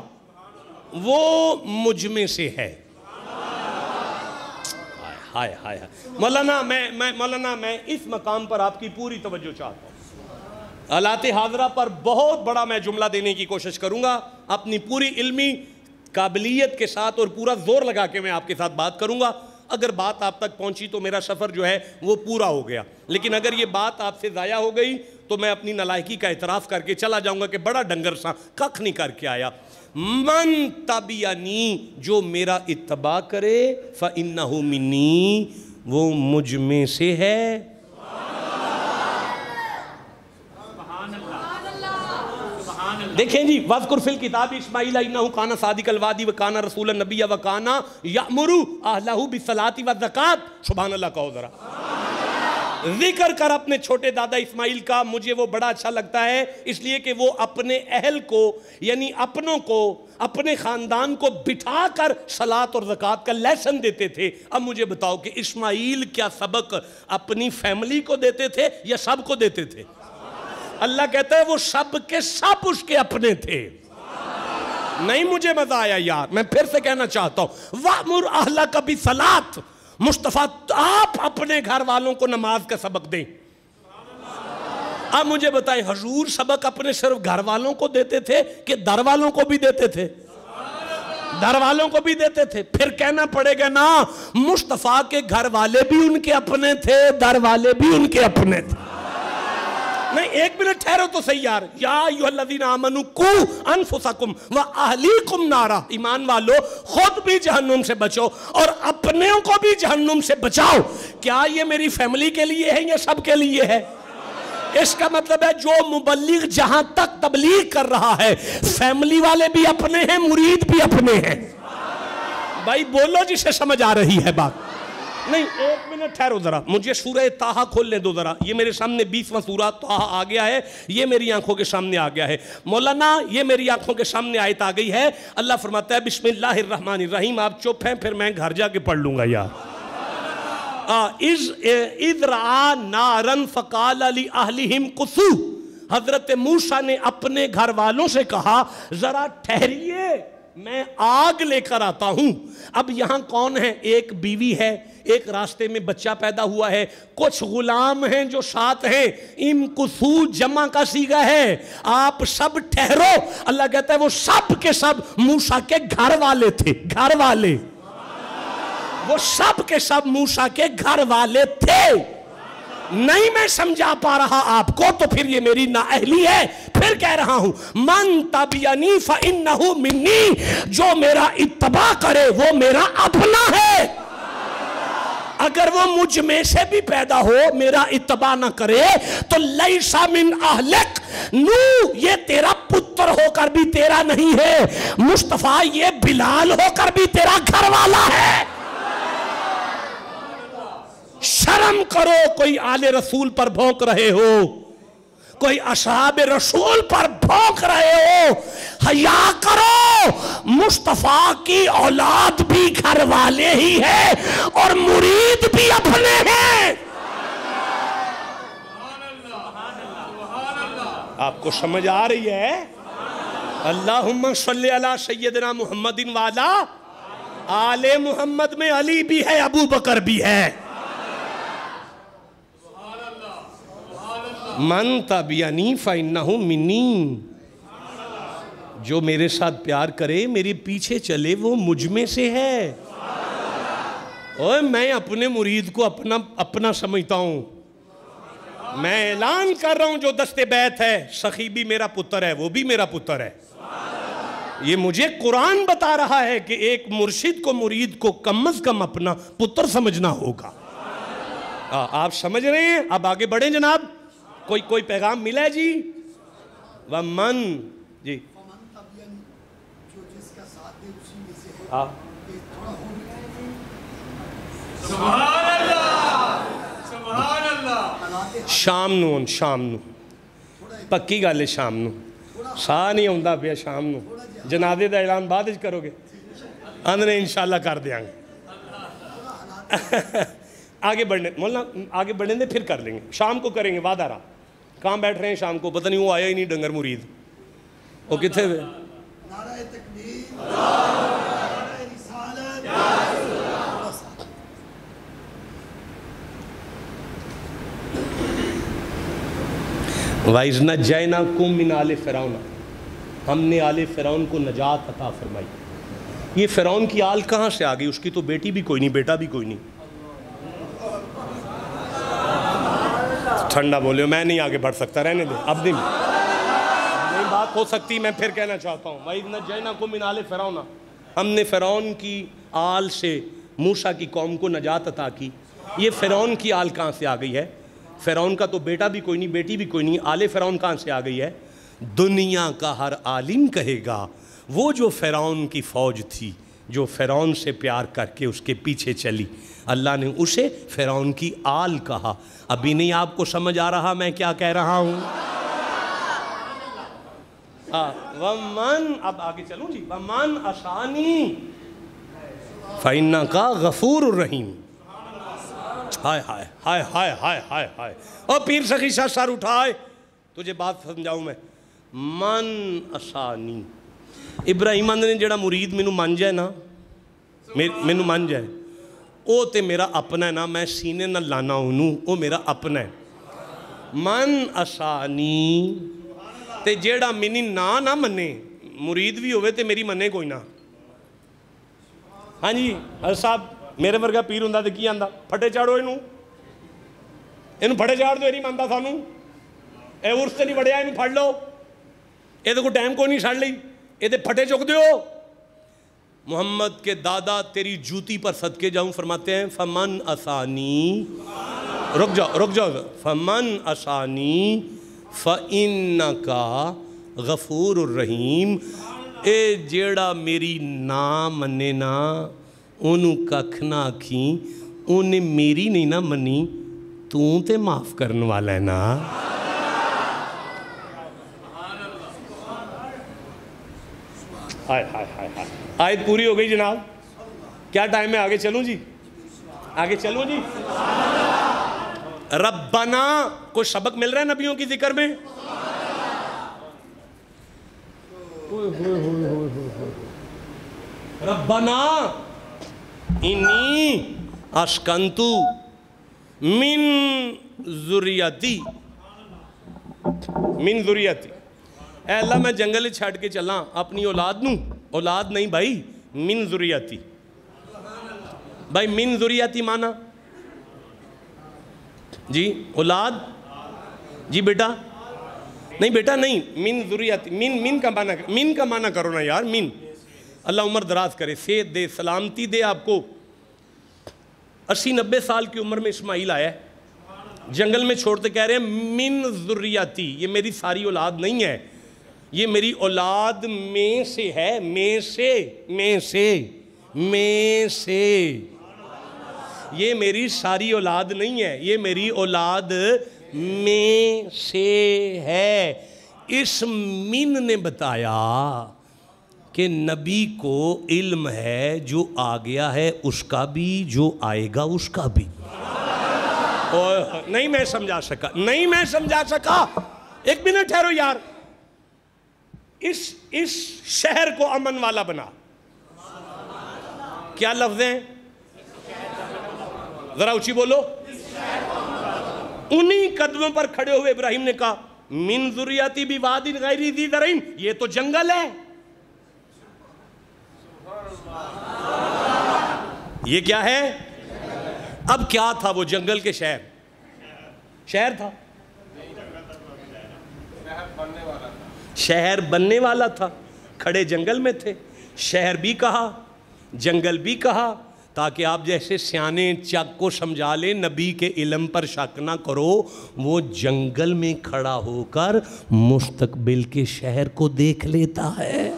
وہ مجھ میں سے ہے۔ ہائے ہائے مولانا میں اس مقام پر آپ کی پوری توجہ چاہتا ہوں۔ حالات حاضرہ پر بہت بڑا میں جملہ دینے کی کوشش کروں گا، اپنی پوری علمی قابلیت کے ساتھ اور پورا زور لگا کے میں آپ کے ساتھ بات کروں گا۔ اگر بات آپ تک پہنچی تو میرا سفر جو ہے وہ پورا ہو گیا، لیکن اگر یہ بات آپ سے ضائع ہو گئی تو میں اپنی نالائکی کا اعتراف کر کے چلا جاؤں گا کہ بڑا ڈنگر سا ککھ نہیں کر کے آیا۔ من تبعنی، جو میرا اتباع کرے، فإنہ منی، وہ مجھ میں سے ہے۔ دیکھیں جی، وَاذْكُرْ فِي الْكِتَابِ اسماعیل اِنَّهُ كَانَ صَادِقَ الْوَعْدِ وَكَانَ رَسُولًا نَبِيًّا وَكَانَ يَأْمُرُ أَهْلَهُ بِالصَّلَاةِ وَالزَّكَاةِ، سبحان اللہ کہو ذرا۔ ذکر کر اپنے چھوٹے دادا اسماعیل کا، مجھے وہ بڑا اچھا لگتا ہے اس لیے کہ وہ اپنے اہل کو، یعنی اپنوں کو، اپنے خاندان کو بٹھا کر صلاۃ اور زکوٰۃ کا لیسن دیتے تھے۔ اب مجھے بتاؤ کہ اسماعیل کیا سبق اپنی فیملی کو دیتے تھے یا سب کو دیتے تھے؟ اللہ کہتا ہے وہ سب کے سب اس کے اپنے تھے۔ نہیں مجھے مزہ آیا یار، میں پھر سے کہنا چاہتا ہوں، وَأْمُرْ أَهْلَكَ بِالصَّلَاةِ، مصطفیٰ آپ اپنے گھر والوں کو نماز کا سبق دیں۔ اب مجھے بتائیں حضور سبق اپنے صرف گھر والوں کو دیتے تھے کہ در والوں کو بھی دیتے تھے؟ در والوں کو بھی دیتے تھے۔ پھر کہنا پڑے گا نا مصطفیٰ کے گھر والے بھی ان کے اپنے تھے، در والے بھی ان کے اپنے تھے۔ نہیں ایک منٹ ٹھہرو تو صحیح یار، یا ایھا الذین آمنوا قوا انفسکم واہلیکم نارا، ایمان والو خود بھی جہنم سے بچو اور اپنوں کو بھی جہنم سے بچاؤ۔ کیا یہ میری فیملی کے لیے ہے یا سب کے لیے ہے؟ اس کا مطلب ہے جو مبلغ جہاں تک تبلیغ کر رہا ہے فیملی والے بھی اپنے ہیں، مرید بھی اپنے ہیں۔ بھائی بولو جسے سمجھ آ رہی ہے بات۔ نہیں ایک منٹ ٹھہرو ذرا، مجھے سورہ طٰہٰ کھول لیں دو ذرا، یہ میرے سامنے 20واں سورہ طٰہٰ آ گیا ہے، یہ میری آنکھوں کے سامنے آ گیا ہے۔ مولانا یہ میری آنکھوں کے سامنے آیت آ گئی ہے، اللہ فرماتا ہے بسم اللہ الرحمن الرحیم، آپ چپ ہیں پھر میں گھر جا کے پڑھ لوں گا یار۔ اِذْ رَعَا نَارًا فَقَالَ لِأَهْلِهِمْ قُصُوا، حضرت موسیٰ نے اپنے گھر والوں سے کہا ذرا ٹھہریے میں آگ لے کر آتا ہوں۔ اب یہاں کون ہے؟ ایک بیوی ہے، ایک راستے میں بچہ پیدا ہوا ہے، کچھ غلام ہیں جو ساتھ ہیں، امکثو جمع کا صیغہ ہے، آپ سب ٹھہرو۔ اللہ کہتا ہے وہ سب کے سب موسیٰ کے گھر والے تھے، گھر والے، وہ سب کے سب موسیٰ کے گھر والے تھے۔ نہیں میں سمجھا پا رہا آپ کو تو پھر یہ میری نااہلی ہے، پھر کہہ رہا ہوں من تبعنی فإنہ منی، جو میرا اتباع کرے وہ میرا اپنا ہے۔ اگر وہ مجھ میں سے بھی پیدا ہو میرا اتباع نہ کرے تو لیس من اہلک، نو یہ تیرا پتر ہو کر بھی تیرا نہیں ہے، مصطفیٰ یہ بلال ہو کر بھی تیرا گھر والا ہے۔ شرم کرو، کوئی آل رسول پر بھونک رہے ہو، کوئی اصحاب رسول پر بھونک رہے ہو، حیا کرو، مصطفیٰ کی اولاد بھی گھر والے ہی ہے اور مرید بھی اپنے ہیں۔ آپ کو سمجھ آ رہی ہے؟ اللہم صلی علی سیدنا محمد والا آل محمد میں علی بھی ہے، ابو بکر بھی ہے۔ من تبعنی فإنہ منی، جو میرے ساتھ پیار کرے میرے پیچھے چلے وہ مجھ میں سے ہے۔ اوہ میں اپنے مرید کو اپنا سمجھتا ہوں، میں اعلان کر رہا ہوں جو دست بیت ہے، سخی بھی میرا پتر ہے، وہ بھی میرا پتر ہے۔ یہ مجھے قرآن بتا رہا ہے کہ ایک مرشد کو مرید کو کم از کم اپنا پتر سمجھنا ہوگا۔ آپ سمجھ رہے ہیں؟ اب آگے بڑھیں جناب، کوئی پیغام ملا ہے جی؟ وَمَن جی سبحان اللہ، سبحان اللہ۔ شام نو پکی گل ہے، شام نو ساہ نہیں ہوندہ پیا، شام نو جنازے دا اعلان بعد وچ کرو گے؟ اندرے انشاءاللہ کر دیاں گے۔ آگے بڑھنے مولانا، آگے بڑھنے دے پھر کر لیں گے، شام کو کریں گے، وعدہ رہا۔ کہاں بیٹھ رہے ہیں شام کو؟ پتہ نہیں وہ آیا ہی نہیں ڈنگر مرید، وہ کتھے ہوئے؟ نعرہ تکبیر، نعرہ رسالت۔ وَإِذْ نَجَّيْنَاكُم مِّنْ آلِ فِرْعَوْنَ، ہم نے آل فرعون کو نجات عطا فرمائی۔ یہ فرعون کی آل کہاں سے آ گئی؟ اس کی تو بیٹی بھی کوئی نہیں، بیٹا بھی کوئی نہیں۔ ٹھنڈا بولے، میں نہیں آگے بڑھ سکتا، رہنے دے، اب نہیں بات ہو سکتی، میں پھر کہنا چاہتا ہوں۔ وَإِذْ نَجَّيْنَاكُم مِّنْ آلِ فِرْعَوْنَ، ہم نے فرعون کی آل سے موسیٰ کی قوم کو نجات عطا کی۔ یہ فرعون کی آل کہاں سے آ گئی ہے؟ فرعون کا تو بیٹا بھی کوئی نہیں، بیٹی بھی کوئی نہیں، آل فرعون کہاں سے آ گئی ہے؟ دنیا کا ہر عالم کہے گا وہ جو فرعون کی فوج تھی، جو فرعون سے پیار کر کے اس کے پیچھے چلی، اللہ نے اسے فرعون کی آل کہا۔ ابھی نہیں آپ کو سمجھ آ رہا میں کیا کہہ رہا ہوں؟ وَمَن، اب آگے چلوں جی، وَمَن عَصَانِی فَإِنَّکَ غَفُورٌ الرَّحِیم۔ ہائے ہائے ہائے ہائے ہائے ہائے ہائے، اور پیر سخی شاہ سر اٹھائے، تجھے بات سمجھاؤں میں۔ من عصانی، ابراہیم آندھے نے جڑا مرید مینوں من جائے نا، مینوں من جائے، او تے میرا اپنا ہے نا، میں سینے نہ لانا ہوں، او میرا اپنا ہے۔ من عصانی، تے جیڑا منی نہ منے، مرید بھی ہوئے تے میری منے کوئی نہ۔ ہاں جی حضرت صاحب، میرے ورگا پیر ہوندا تے کی آندا؟ پھٹے چاڑو اینوں پھٹے چاڑ دو، نہیں ماندا سانوں، اے عرس تے نہیں وڑیا، اینوں پھڑ لو، اے تے کوئی ٹائم کوئی نہیں چھڑ لئی، اے تے پھٹے چک دیو۔ محمد کے دادا تیری جوتی پر صدقے جاؤں فرماتے ہیں فمن عصانی، رک جاؤ، فمن عصانی فإنک غفور الرحیم، اے جیڑا میری نا منے نا، انہوں ککھ نہ آکھیں، انہیں میری نہیں نہ منی، تو تے معاف کرنے والا ہے نا۔ آیت پوری ہو گئی جناب، کیا ٹائم ہے؟ آگے چلوں جی، آگے چلوں جی۔ ربنا، کوئی سبق مل رہا ہے نبیوں کی ذکر میں؟ ربنا انی اسکنتو من ذریتی، اے اللہ میں جنگل چھاڑ کے چلا اپنی اولاد نوں، اولاد نہیں بھائی، من ذریتی۔ بھائی من ذریتی مانا جی اولاد، جی بیٹا نہیں، بیٹا نہیں، من ذریتی، من کا مانا کرو نا یار، من۔ اللہ عمر دراز کرے، صحت دے، سلامتی دے آپ کو۔ 80-90 سال کی عمر میں اسماعیل آیا ہے، جنگل میں چھوڑتے کہہ رہے ہیں من ذریتی، یہ میری ساری اولاد نہیں ہے، یہ میری اولاد میں سے ہے، میں سے، یہ میری ساری اولاد نہیں ہے، یہ میری اولاد میں سے ہے۔ اس من نے بتایا کہ نبی کو علم ہے جو آ گیا ہے اس کا بھی، جو آئے گا اس کا بھی۔ نہیں میں سمجھا سکا، ایک منٹ ٹھہرو یار. اس شہر کو امن والا بنا. کیا لفظ ہیں؟ ذرا اونچی بولو. انہی قدموں پر کھڑے ہوئے ابراہیم نے کہا من ذریتی بواد غیر ذی زرع، یہ تو جنگل ہے. یہ کیا ہے؟ اب کیا تھا وہ جنگل کے شہر تھا؟ شہر بننے والا تھا. کھڑے جنگل میں تھے. شہر بھی کہا جنگل بھی کہا تاکہ آپ جیسے سیانے چک کو سمجھا لیں نبی کے علم پر شک نہ کرو. وہ جنگل میں کھڑا ہو کر مستقبل کے شہر کو دیکھ لیتا ہے.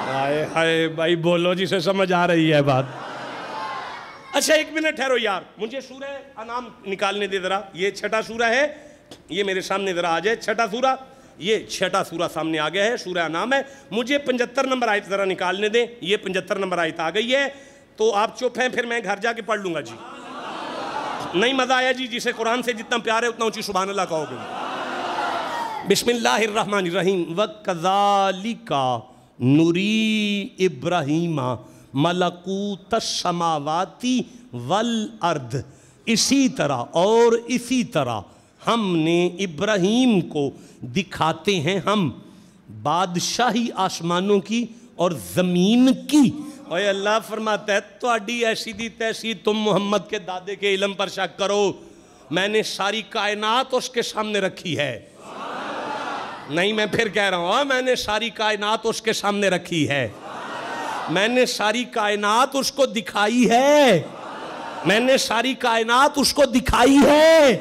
ہائے ہائے بھائی بولو جسے سمجھ آ رہی ہے بات. اچھا ایک منٹ ٹھہرو یار, مجھے سورہ انعام نکالنے دے ذرا. یہ چھٹا سورہ ہے, یہ میرے سامنے ذرا آ جائے. چھٹا سورہ, یہ چھٹا سورہ سامنے آ گیا ہے, سورہ انعام ہے. مجھے 75 نمبر آیت ذرا نکالنے دیں. یہ 75 نمبر آیت آ گئی ہے, تو آپ چپ ہیں, پھر میں گھر جا کے پڑھ لوں گا. جی نہیں مزہ آیا جی؟ جسے قرآن سے جتنا پیار ہے اتنا اونچی سبحان اللہ کہو گے. بسم اللہ الرحمن الرحیم. وَكَذَلِكَ نُرِي إِبْرَاهِيمَ مَلَكُوتَ السَّمَاوَاتِ وَالْأَرْضِ. اسی طرح اور اسی طرح ہم نے ابراہیم کو دکھاتے ہیں ہم بادشاہی آسمانوں کی اور زمین کی. اور اللہ فرماتا ہے تواڈی ایسی دی تیسی تم محمد کے دادے کے علم پر شک کرو, میں نے ساری کائنات اس کے سامنے رکھی ہے. نہیں میں پھر کہہ رہا ہوں, میں نے ساری کائنات اس کے سامنے رکھی ہے. میں نے ساری کائنات اس کو دکھائی ہے. میں نے ساری کائنات اس کو دکھائی ہے.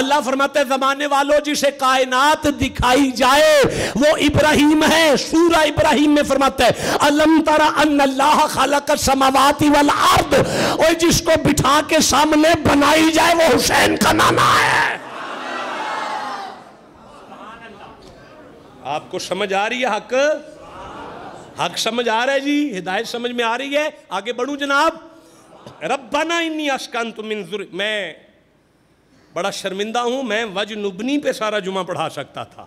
اللہ فرماتا ہے زمانے والوں جسے کائنات دکھائی جائے وہ ابراہیم ہے. سورہ ابراہیم میں فرماتا ہے الم تر ان اللہ خلق السماوات والارض, اور جس کو بٹھا کے سامنے بنائی جائے وہ حسین کا نانا ہے. آپ کو سمجھ آ رہی ہے؟ حق سمجھ آ رہا ہے جی؟ ہدایت سمجھ میں آ رہی ہے؟ آگے بڑھوں جناب. ربنا انی اسکنت من ذریتی, میں بڑا شرمندہ ہوں, میں وجنبنی پہ سارا جمعہ پڑھا سکتا تھا,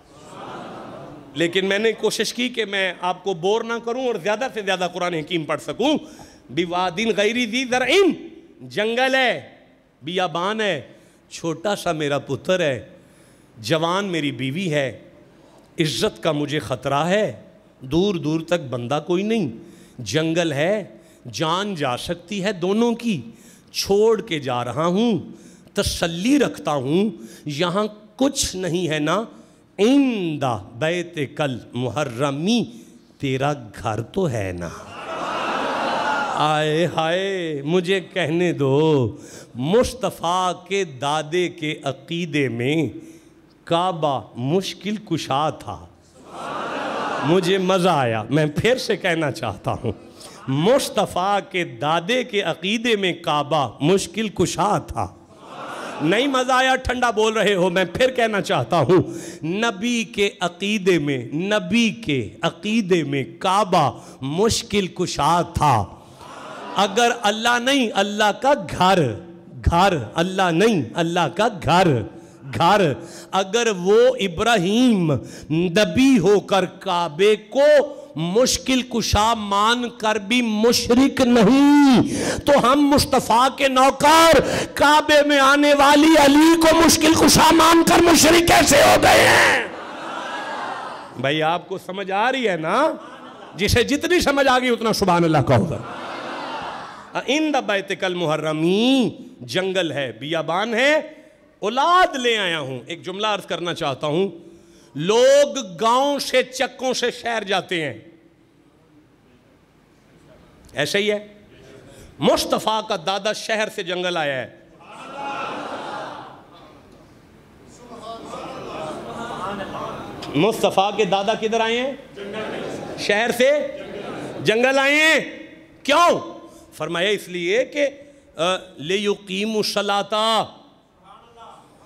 لیکن میں نے کوشش کی کہ میں آپ کو بور نہ کروں اور زیادہ سے زیادہ قرآن حکیم پڑھ سکوں. بواد غیر ذی زرع, جنگل ہے, بیابان ہے, چھوٹا سا میرا پتر ہے, جوان میری بیوی ہے, عزت کا مجھے خطرہ ہے, دور دور تک بندہ کوئی نہیں, جنگل ہے, جان جا سکتی ہے دونوں کی, چھوڑ کے جا رہا ہوں, تسلی رکھتا ہوں یہاں کچھ نہیں ہے نا. عند بیتک المحرمی, تیرا گھر تو ہے نا. آئے ہائے مجھے کہنے دو, مصطفیٰ کے دادے کے عقیدے میں کعبہ مشکل کشا تھا. مجھے مزہ آیا, میں پھر سے کہنا چاہتا ہوں, مصطفیٰ کے دادے کے عقیدے میں کعبہ مشکل کشا تھا. نہیں مزہ آیا؟ ٹھنڈا بول رہے ہو. میں پھر کہنا چاہتا ہوں نبی کے عقیدے میں, نبی کے عقیدے میں کعبہ مشکل کشا تھا. اگر اللہ نہیں اللہ کا گھر, گھر اللہ نہیں اللہ کا گھر, گھر اگر وہ ابراہیم نبی ہو کر کعبے کو مشکل کشا مان کر بھی مشرک نہیں, تو ہم مصطفیٰ کے نوکر کعبے میں آنے والی علی کو مشکل کشا مان کر مشرک کیسے ہو گئے ہیں؟ بھائی آپ کو سمجھ آ رہی ہے نا؟ جسے جتنی سمجھ آ گئی اتنا سبحان اللہ کہو گا. عند بیتک المحرمی, جنگل ہے, بیابان ہے, اولاد لے آیا ہوں. ایک جملہ عرض کرنا چاہتا ہوں, لوگ گاؤں سے چکوں سے شہر جاتے ہیں, ایسے ہی ہے. مصطفیٰ کا دادا شہر سے جنگل آیا ہے. مصطفیٰ کے دادا کدھر آئے ہیں؟ شہر سے جنگل آئے ہیں. کیوں؟ فرمایا اس لیے کہ لِيُقِيمُوا الصَّلَاةَ,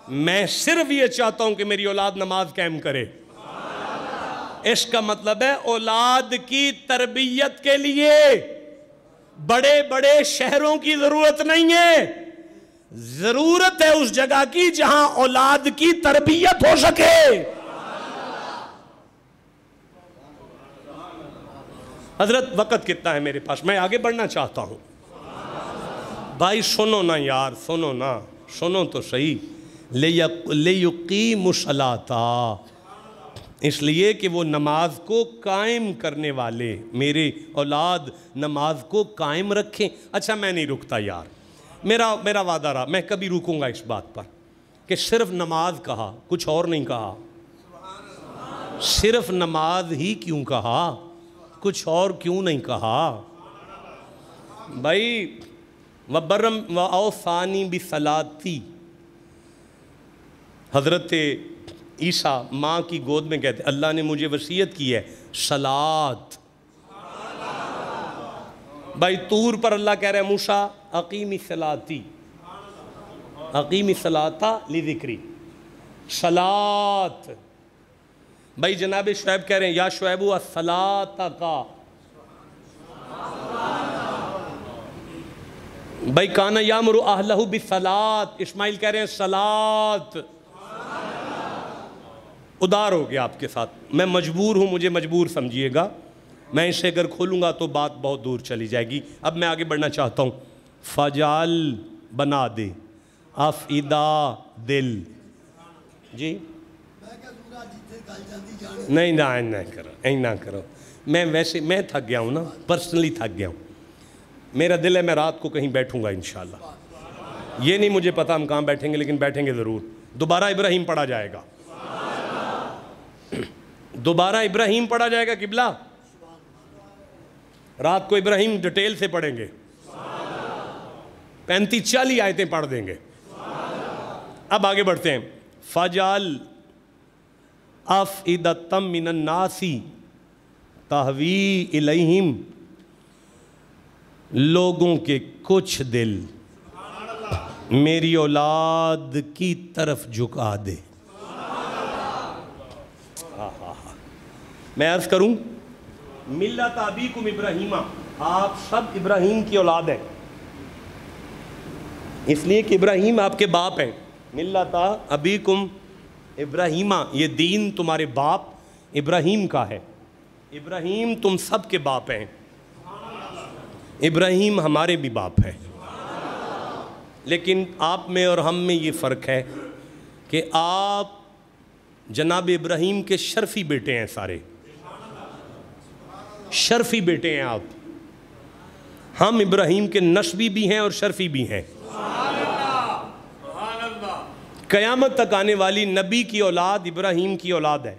میں صرف یہ چاہتا ہوں کہ میری اولاد نماز قائم کرے. اس کا مطلب ہے اولاد کی تربیت کے لیے بڑے بڑے شہروں کی ضرورت نہیں ہے. ضرورت ہے اس جگہ کی جہاں اولاد کی تربیت ہو سکے. حضرت وقت کتنا ہے میرے پاس, میں آگے بڑھنا چاہتا ہوں. بھائی سنو نا یار, سنو نا, سنو تو صحیح. لِيُقِيمُ الصَّلَاةَ, اس لیے کہ وہ نماز کو قائم کرنے والے, میرے اولاد نماز کو قائم رکھیں. اچھا میں نہیں رکتا یار, میرا وعدہ رہا, میں کبھی رکوں گا اس بات پر کہ صرف نماز کہا, کچھ اور نہیں کہا. صرف نماز ہی کیوں کہا, کچھ اور کیوں نہیں کہا؟ بھائی وَبَرَّمْ وَأَوْصَانِي بِصَلَاتِي, حضرت عیسیٰ ماں کی گود میں کہتے اللہ نے مجھے وصیت کی ہے صلات. بھائی طور پر اللہ کہہ رہے ہیں موسیٰ اقیمی صلاتی, اقیمی صلاتا لذکری, صلات. بھائی جناب شعیب کہہ رہے ہیں یا شعیب الصلاۃ کا. بھائی کانا یامر اہلہ بالصلاۃ, اسماعیل کہہ رہے ہیں صلات. ادار ہو گیا آپ کے ساتھ, میں مجبور ہوں, مجھے مجبور سمجھیے گا, میں اسے اگر کھولوں گا تو بات بہت دور چلی جائے گی. اب میں آگے بڑھنا چاہتا ہوں. فجال بنا دے افئدہ دل. جی نہیں کرو, نہ کرو. میں ویسے میں تھک گیا ہوں نا, پرسنلی تھک گیا ہوں. میرا دل ہے میں رات کو کہیں بیٹھوں گا انشاءاللہ. یہ نہیں مجھے پتا ہم کہاں بیٹھیں گے, لیکن بیٹھیں گے ضرور. دوبارہ ابراہیم پڑھا جائے گا, دوبارہ ابراہیم پڑھا جائے گا. قبلہ رات کو ابراہیم ڈیٹیل سے پڑھیں گے, 35-40 آیتیں پڑھ دیں گے. اب آگے بڑھتے ہیں. فجال افئدۃ من الناس تہوی الیہم, لوگوں کے کچھ دل میری اولاد کی طرف جھکا دے. میں عرض کروں ملت ابیکم ابراہیمہ, آپ سب ابراہیم کی اولاد ہیں, اس لیے کہ ابراہیم آپ کے باپ ہیں. ملت ابیکم ابراہیمہ, یہ دین تمہارے باپ ابراہیم کا ہے. ابراہیم تم سب کے باپ ہیں, ابراہیم ہمارے بھی باپ ہیں. لیکن آپ میں اور ہم میں یہ فرق ہے کہ آپ جناب ابراہیم کے شرفی بیٹے ہیں, سارے شرفی بیٹے ہیں آپ. ہم ابراہیم کے نسبی بھی ہیں اور شرفی بھی ہیں. قیامت تک آنے والی نبی کی اولاد ابراہیم کی اولاد ہے.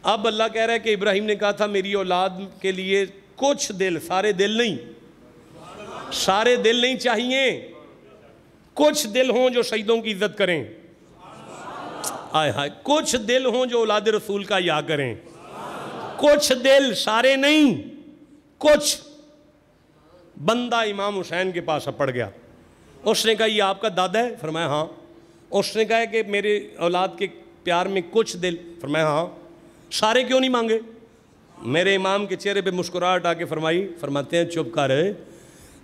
اب اللہ کہہ رہا ہے کہ ابراہیم نے کہا تھا میری اولاد کے لیے کچھ دل, سارے دل نہیں, سارے دل نہیں چاہیے, کچھ دل ہوں جو شہیدوں کی عزت کریں. آئے ہائے, کچھ دل ہوں جو اولاد رسول کا یا کریں. کچھ دل, سارے نہیں, کچھ. بندہ امام حسین کے پاس پڑ گیا, اس نے کہا یہ آپ کا دادا ہے؟ فرمایا ہاں. اس نے کہا کہ میرے اولاد کے پیار میں کچھ دل؟ فرمایا ہاں. سارے کیوں نہیں مانگے؟ میرے امام کے چہرے پہ مسکراہٹ آ کے فرماتے ہیں چپ کر,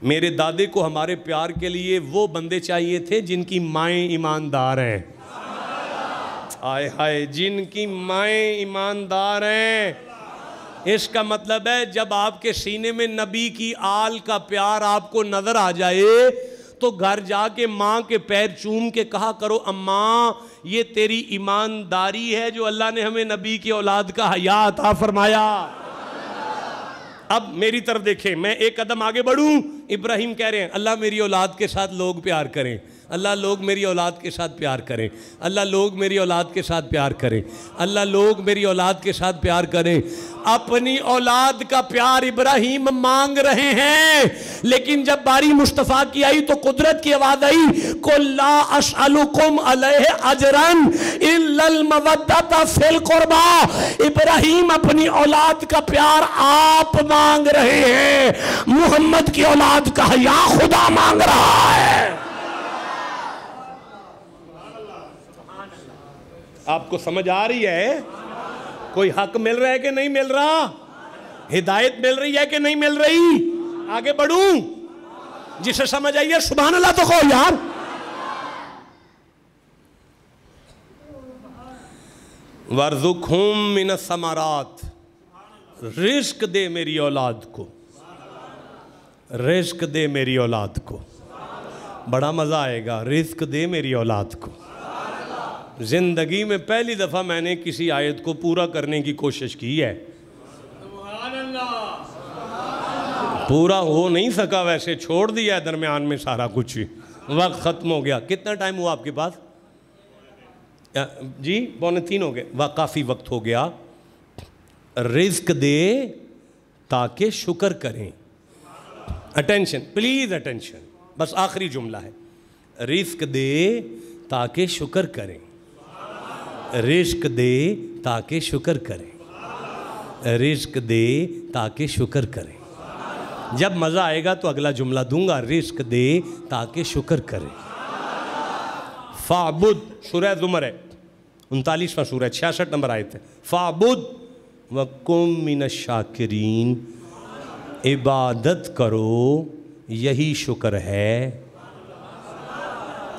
میرے دادے کو ہمارے پیار کے لیے وہ بندے چاہیے تھے جن کی مائیں ایماندار ہیں. آئے ہائے, جن کی مائیں ایماندار ہیں. اس کا مطلب ہے جب آپ کے سینے میں نبی کی آل کا پیار آپ کو نظر آ جائے تو گھر جا کے ماں کے پیر چوم کے کہا کرو اماں یہ تیری ایمانداری ہے جو اللہ نے ہمیں نبی کی اولاد کا حیا عطا فرمایا. اب میری طرف دیکھیں, میں ایک قدم آگے بڑھوں. ابراہیم کہہ رہے ہیں اللہ میری اولاد کے ساتھ لوگ پیار کریں, اللہ لوگ میری اولاد کے ساتھ پیار کریں, اللہ لوگ میری اولاد کے ساتھ پیار کریں, اللہ لوگ میری اولاد کے ساتھ پیار کریں. اپنی اولاد کا پیار ابراہیم مانگ رہے ہیں, لیکن جب باری مصطفیٰ کی آئی تو قدرت کی آواز آئی قُلْ لَا أَسْأَلُكُمْ عَلَيْهِ أَجْرًا إِلَّا الْمَوَدَّةَ فِي الْقُرْبَى. ابراہیم اپنی اولاد کا پیار آپ مانگ رہے ہیں, محمد کی اولاد کا حیا خدا مانگ رہا ہے. آپ کو سمجھ آ رہی ہے؟ کوئی حق مل رہا ہے کہ نہیں مل رہا؟ ہدایت مل رہی ہے کہ نہیں مل رہی؟ آگے بڑھوں. جسے سمجھ آئیے سبحان اللہ تو کہو یار. وَارْزُقْهُم مِّنَ الثَّمَرَاتِ, رزق دے میری اولاد کو, رزق دے میری اولاد کو. بڑا مزہ آئے گا, رزق دے میری اولاد کو. زندگی میں پہلی دفعہ میں نے کسی آیت کو پورا کرنے کی کوشش کی ہے. سبحان اللہ. پورا ہو نہیں سکا, ویسے چھوڑ دیا ہے درمیان میں سارا کچھ, وقت ختم ہو گیا. کتنا ٹائم ہوا آپ کے پاس؟ جی 2:45 ہو گئے. کافی وقت ہو گیا. رزق دے تاکہ شکر کریں. اٹینشن پلیز, اٹینشن, بس آخری جملہ ہے. رزق دے تاکہ شکر کریں, رزق دے تاکہ شکر کریں, رزق دے تاکہ شکر کریں. جب مزہ آئے گا تو اگلا جملہ دوں گا, رزق دے تاکہ شکر کریں. فَعْبُدْ, سورہ زمر ہے, 39واں سورہ, 66 نمبر آیت ہے. فَعْبُدْ وَكُن مِّنَ الشَّاكِرِينَ, عبادت کرو یہی شکر ہے.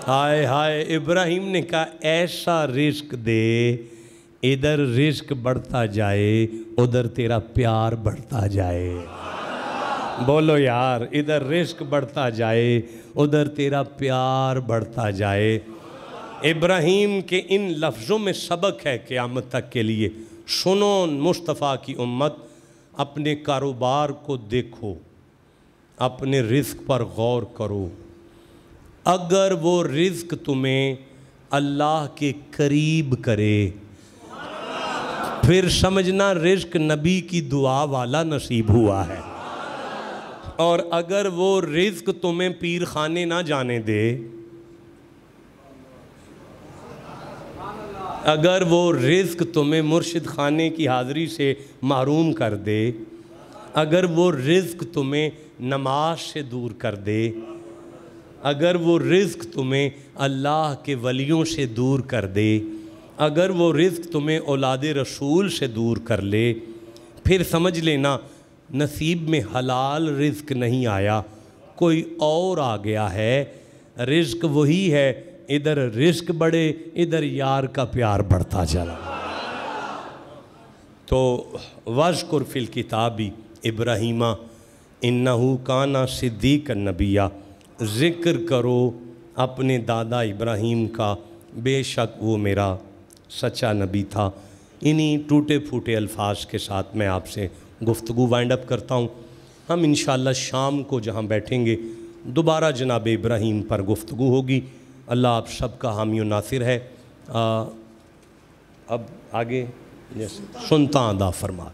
ہائے ہائے, ابراہیم نے کہا ایسا رزق دے ادھر رزق بڑھتا جائے ادھر تیرا پیار بڑھتا جائے. بولو یار, ادھر رزق بڑھتا جائے ادھر تیرا پیار بڑھتا جائے. ابراہیم کے ان لفظوں میں سبق ہے قیامت تک کے لیے. سنو مصطفیٰ کی امت, اپنے کاروبار کو دیکھو, اپنے رزق پر غور کرو. اگر وہ رزق تمہیں اللہ کے قریب کرے پھر سمجھنا رزق نبی کی دعا والا نصیب ہوا ہے. اور اگر وہ رزق تمہیں پیر خانے نہ جانے دے, اگر وہ رزق تمہیں مرشد خانے کی حاضری سے محروم کر دے, اگر وہ رزق تمہیں نماز سے دور کر دے, اگر وہ رزق تمہیں اللہ کے ولیوں سے دور کر دے, اگر وہ رزق تمہیں اولاد رسول سے دور کر لے, پھر سمجھ لینا نصیب میں حلال رزق نہیں آیا, کوئی اور آ گیا ہے. رزق وہی ہے, ادھر رزق بڑھے ادھر یار کا پیار بڑھتا چلا. تو وَاذْكُرْ فِي الْكِتَابِ ابراہیمہ اِنَّهُ كَانَ صِدِّيقًا نَبِيًّا, ذکر کرو اپنے دادا ابراہیم کا, بے شک وہ میرا سچا نبی تھا. انہی ٹوٹے پھوٹے الفاظ کے ساتھ میں آپ سے گفتگو وائنڈ اپ کرتا ہوں. ہم انشاءاللہ شام کو جہاں بیٹھیں گے دوبارہ جناب ابراہیم پر گفتگو ہوگی. اللہ آپ سب کا حامی و ناصر ہے. اب آگے سنتا ادا فرما.